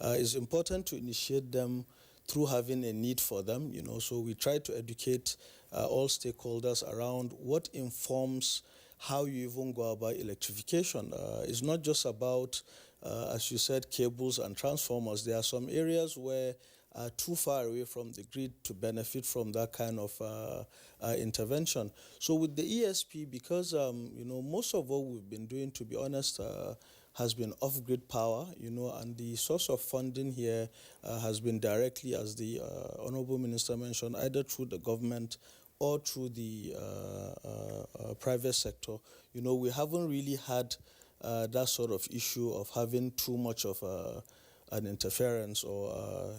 it's important to initiate them through having a need for them, So we try to educate all stakeholders around what informs how you even go about electrification. It's not just about, as you said, cables and transformers. There are some areas where are too far away from the grid to benefit from that kind of intervention. So with the ESP, because most of what we've been doing, to be honest, has been off-grid power, and the source of funding here has been directly, as the Honorable Minister mentioned, either through the government or through the private sector. We haven't really had that sort of issue of having too much of an interference or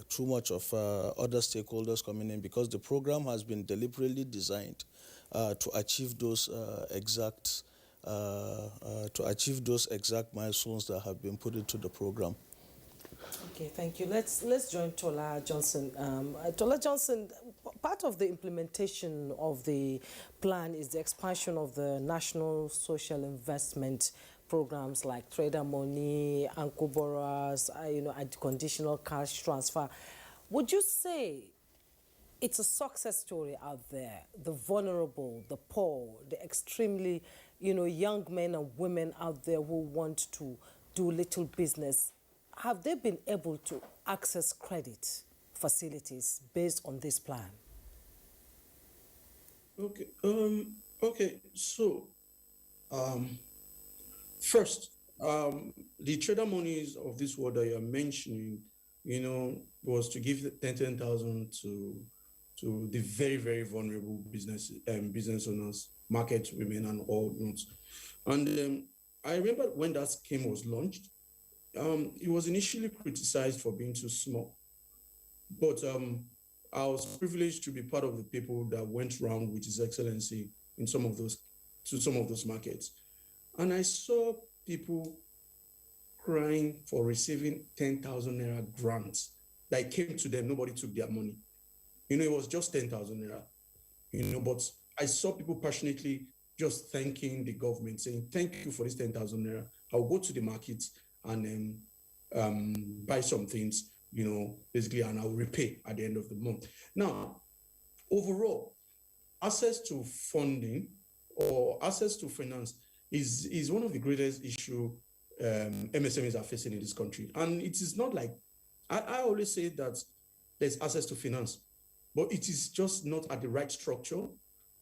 too much of other stakeholders coming in, because the program has been deliberately designed to achieve those exact milestones that have been put into the program. Okay, thank you. Let's join Tola Johnson. Tola Johnson, part of the implementation of the plan is the expansion of the national social investment programs like trader money, anchor borrowers, conditional cash transfer. Would you say it's a success story out there? The vulnerable, the poor, the extremely, young men and women out there who want to do little business, have they been able to access credit facilities based on this plan? Okay. So, first, the trader monies of this world that you're mentioning, was to give 10,000 to the very, very vulnerable business owners, market women, and all not. And I remember when that scheme was launched, it was initially criticized for being too small, but I was privileged to be part of the people that went around with His Excellency in some of those markets, and I saw people crying for receiving 10,000 naira grants that came to them. Nobody took their money. It was just 10,000 naira. But I saw people passionately just thanking the government, saying, "Thank you for this 10,000 naira. I'll go to the market and buy some things, basically, and I'll repay at the end of the month." Now, overall, access to funding or access to finance is one of the greatest issues MSMEs are facing in this country. And it is not like, I always say that there's access to finance, but it is just not at the right structure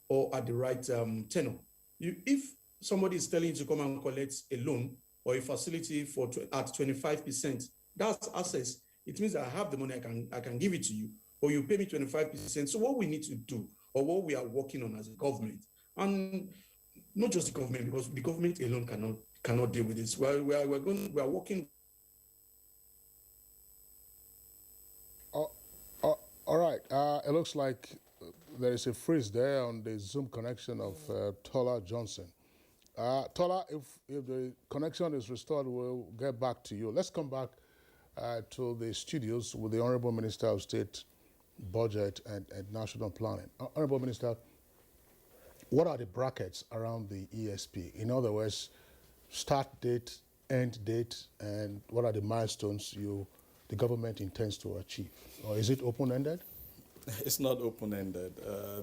or at the right tenor. If somebody is telling you to come and collect a loan or a facility at 25%, that's access. It means I have the money, I can give it to you, or you pay me 25%. So what we need to do, or what we are working on as a government, and not just the government, because the government alone cannot deal with this. We are working. All right. It looks like there is a freeze there on the Zoom connection of Tola Johnson. Tola, if the connection is restored, we'll get back to you. Let's come back to the studios with the Honorable Minister of State, Budget and National Planning. Honorable Minister, what are the brackets around the ESP? In other words, start date, end date, and what are the milestones the government intends to achieve? Or is it open-ended? It's not open-ended.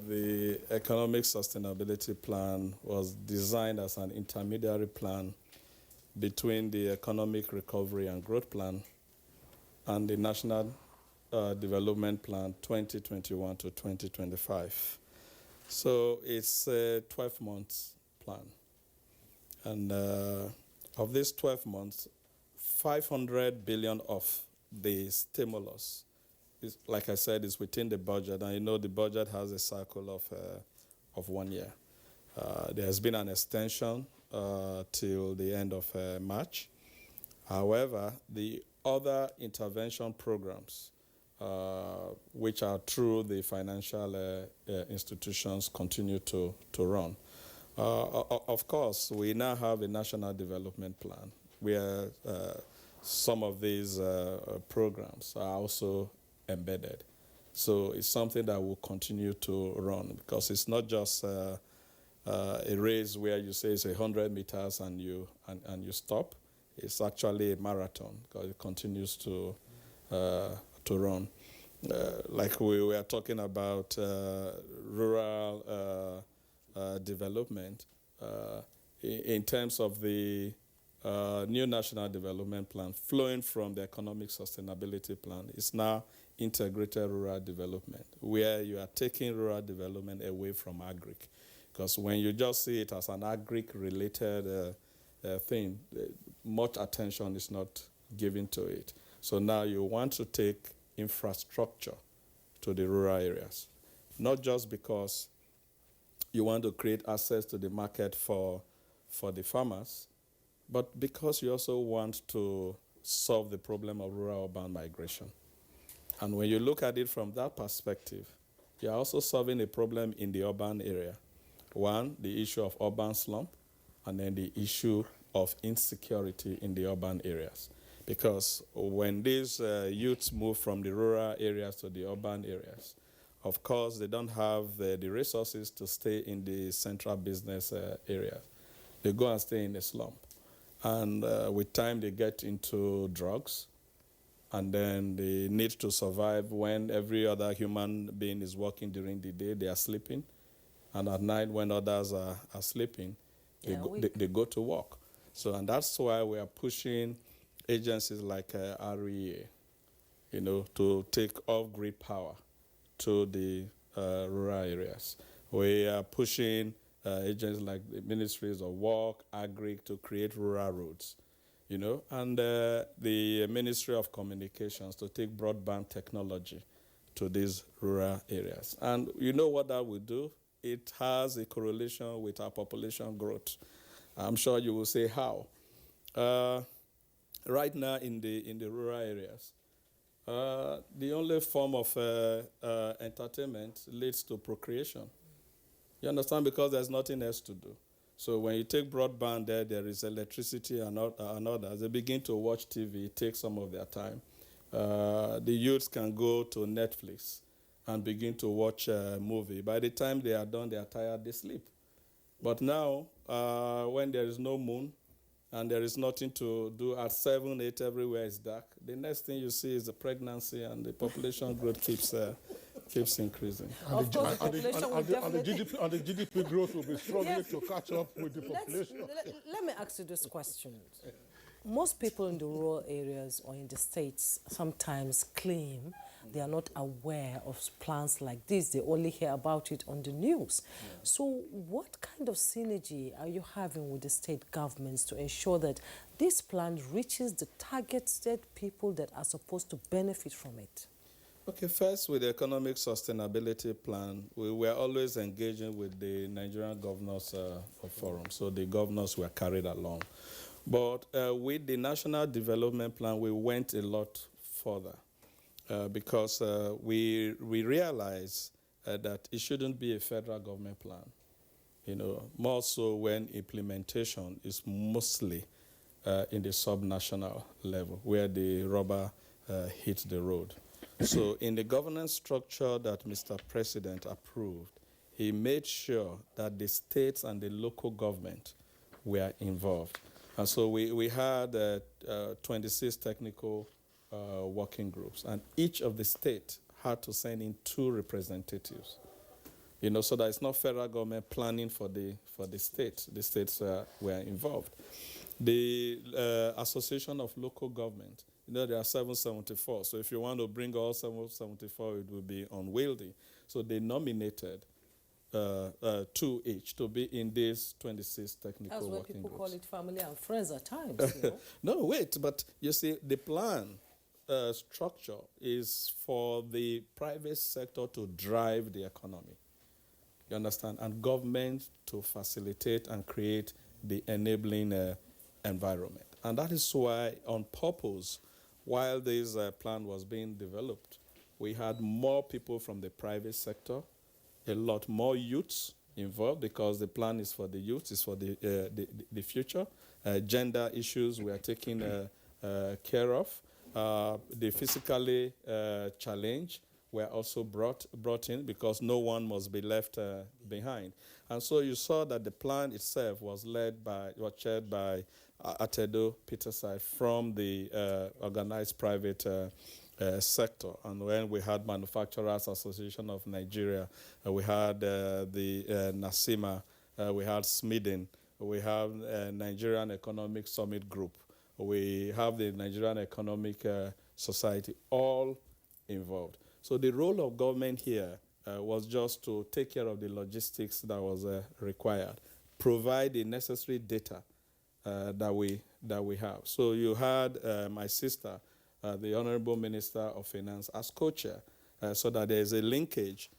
The Economic Sustainability Plan was designed as an intermediary plan between the Economic Recovery and Growth Plan and the National Development Plan 2021 to 2025. So it's a 12-month plan. And of these 12 months, 500 billion of the stimulus, is, like I said, is within the budget. And you know the budget has a cycle of 1 year. There has been an extension till the end of March. However, the other intervention programs, which are through the financial institutions, continue to run. Of course, we now have a national development plan where some of these programs are also embedded. So it's something that will continue to run, because it's not just a race where you say it's 100 meters and you stop. It's actually a marathon, because it continues to run. Like we were talking about rural development, in terms of the new national development plan flowing from the economic sustainability plan, is now integrated rural development, where you are taking rural development away from agric. Because when you just see it as an agric-related thing, much attention is not given to it. So now you want to take infrastructure to the rural areas, not just because you want to create access to the market for the farmers, but because you also want to solve the problem of rural-urban migration. And when you look at it from that perspective, you're also solving a problem in the urban area. One, the issue of urban slump, and then the issue of insecurity in the urban areas. Because when these youths move from the rural areas to the urban areas, of course, they don't have the resources to stay in the central business areas. They go and stay in the slum. And with time, they get into drugs. And then they need to survive when every other human being is working during the day, they are sleeping. And at night, when others are sleeping, they go to work. So, and that's why we are pushing agencies like REA, to take off-grid power to the rural areas. We are pushing agencies like the Ministries of Work, Agri, to create rural roads, and the Ministry of Communications to take broadband technology to these rural areas. And you know what that will do? It has a correlation with our population growth. I'm sure you will say how. Right now in the rural areas, the only form of entertainment leads to procreation. You understand? Because there's nothing else to do. So when you take broadband there is electricity and others. They begin to watch TV. It takes some of their time. The youths can go to Netflix and begin to watch a movie. By the time they are done, they are tired, they sleep. But now, when there is no moon and there is nothing to do at 7, 8, everywhere is dark, the next thing you see is the pregnancy, and the population growth keeps increasing. And the GDP growth will be struggling to catch up with the population. Let me ask you this question. Most people in the rural areas or in the states sometimes claim they are not aware of plans like this. They only hear about it on the news. Yeah. So what kind of synergy are you having with the state governments to ensure that this plan reaches the targeted people that are supposed to benefit from it? Okay, first, with the Economic Sustainability Plan, we were always engaging with the Nigerian Governors Forum, so the governors were carried along. But with the National Development Plan, we went a lot further because we realized that it shouldn't be a federal government plan, more so when implementation is mostly in the subnational level, where the rubber hits the road. So in the governance structure that Mr. President approved, he made sure that the states and the local government were involved. And so we had 26 technical working groups, and each of the states had to send in 2 representatives. You know, so that it's not federal government planning for the states. The states were involved. The Association of Local Government, you know, there are 774. So if you want to bring all 774, it will be unwieldy. So they nominated 2 each to be in these 26 technical That's why working people groups. call it family and friends at times. You know? No, wait, but you see, the plan structure is for the private sector to drive the economy. You understand? And government to facilitate and create the enabling environment. And that is why, on purpose, while this plan was being developed, we had more people from the private sector, a lot more youths involved, because the plan is for the youth, it's for the future. Gender issues we are taking care of. The physically challenged were also brought in, because no one must be left behind. And so you saw that the plan itself was chaired by Atedo Peterside from the organized private sector. And when we had Manufacturers Association of Nigeria, we had the NASIMA, we had SMIDEN, we have Nigerian Economic Summit Group, we have the Nigerian Economic Society, all involved. So the role of government here was just to take care of the logistics that was required, provide the necessary data that we have. So you had my sister, the Honorable Minister of Finance, as co-chair, so that there is a linkage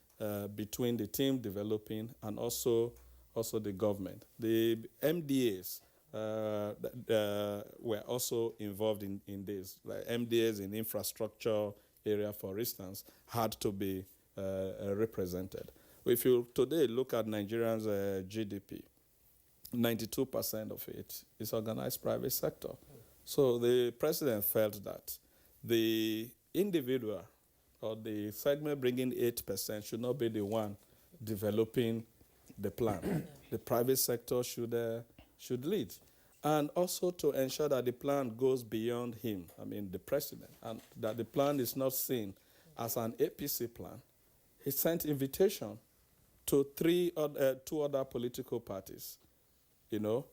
between the team developing and also the government. The MDAs were also involved in this. Like MDAs in infrastructure area, for instance, had to be represented. If you today look at Nigerians' GDP, 92% of it is organized private sector. So the president felt that the individual or the segment bringing 8% should not be the one developing the plan. The private sector should lead. And also to ensure that the plan goes beyond him, I mean the president, and that the plan is not seen as an APC plan. He sent invitation to 2 other political parties, you know,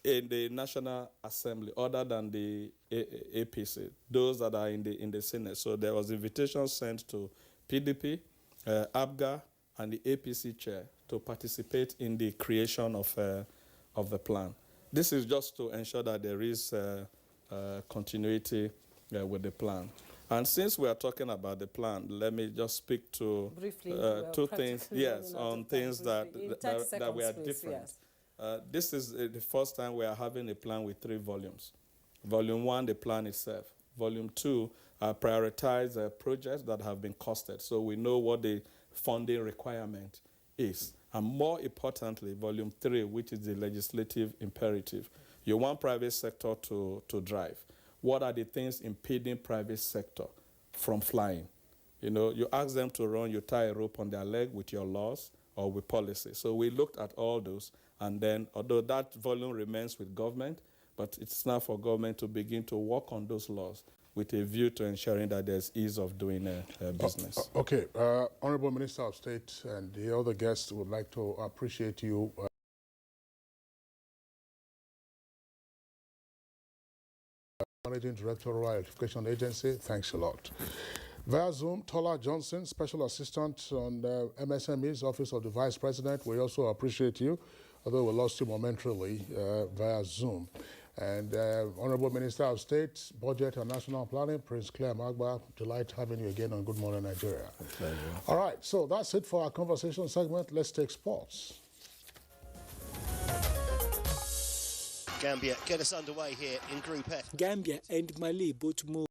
in the National Assembly, other than the APC, those that are in the Senate. So there was invitation sent to PDP, ABGA, and the APC chair to participate in the creation of the plan. This is just to ensure that there is continuity with the plan. And since we are talking about the plan, let me just speak to briefly, 2 things, yes, on things that were different. Yes. This is the first time we are having a plan with 3 volumes. Volume 1, the plan itself. Volume 2, prioritize projects that have been costed, so we know what the funding requirement is. And more importantly, Volume 3, which is the legislative imperative. You want private sector to drive. What are the things impeding private sector from flying? You know, you ask them to run, you tie a rope on their leg with your laws or with policy. So we looked at all those, and then, although that volume remains with government, but it's now for government to begin to work on those laws with a view to ensuring that there's ease of doing business. Okay, Honorable Minister of State and the other guests would like to appreciate you. Managing Director, Rural Electrification Agency, thanks a lot. Via Zoom, Tola Johnson, Special Assistant on MSME's Office of the Vice President, we also appreciate you, although we lost you momentarily via Zoom. And Honorable Minister of State, Budget and National Planning, Prince Claire Magba, delight having you again on Good Morning Nigeria. Pleasure. All right, so that's it for our conversation segment. Let's take sports. Gambia get us underway here in Group F. Gambia and Mali both move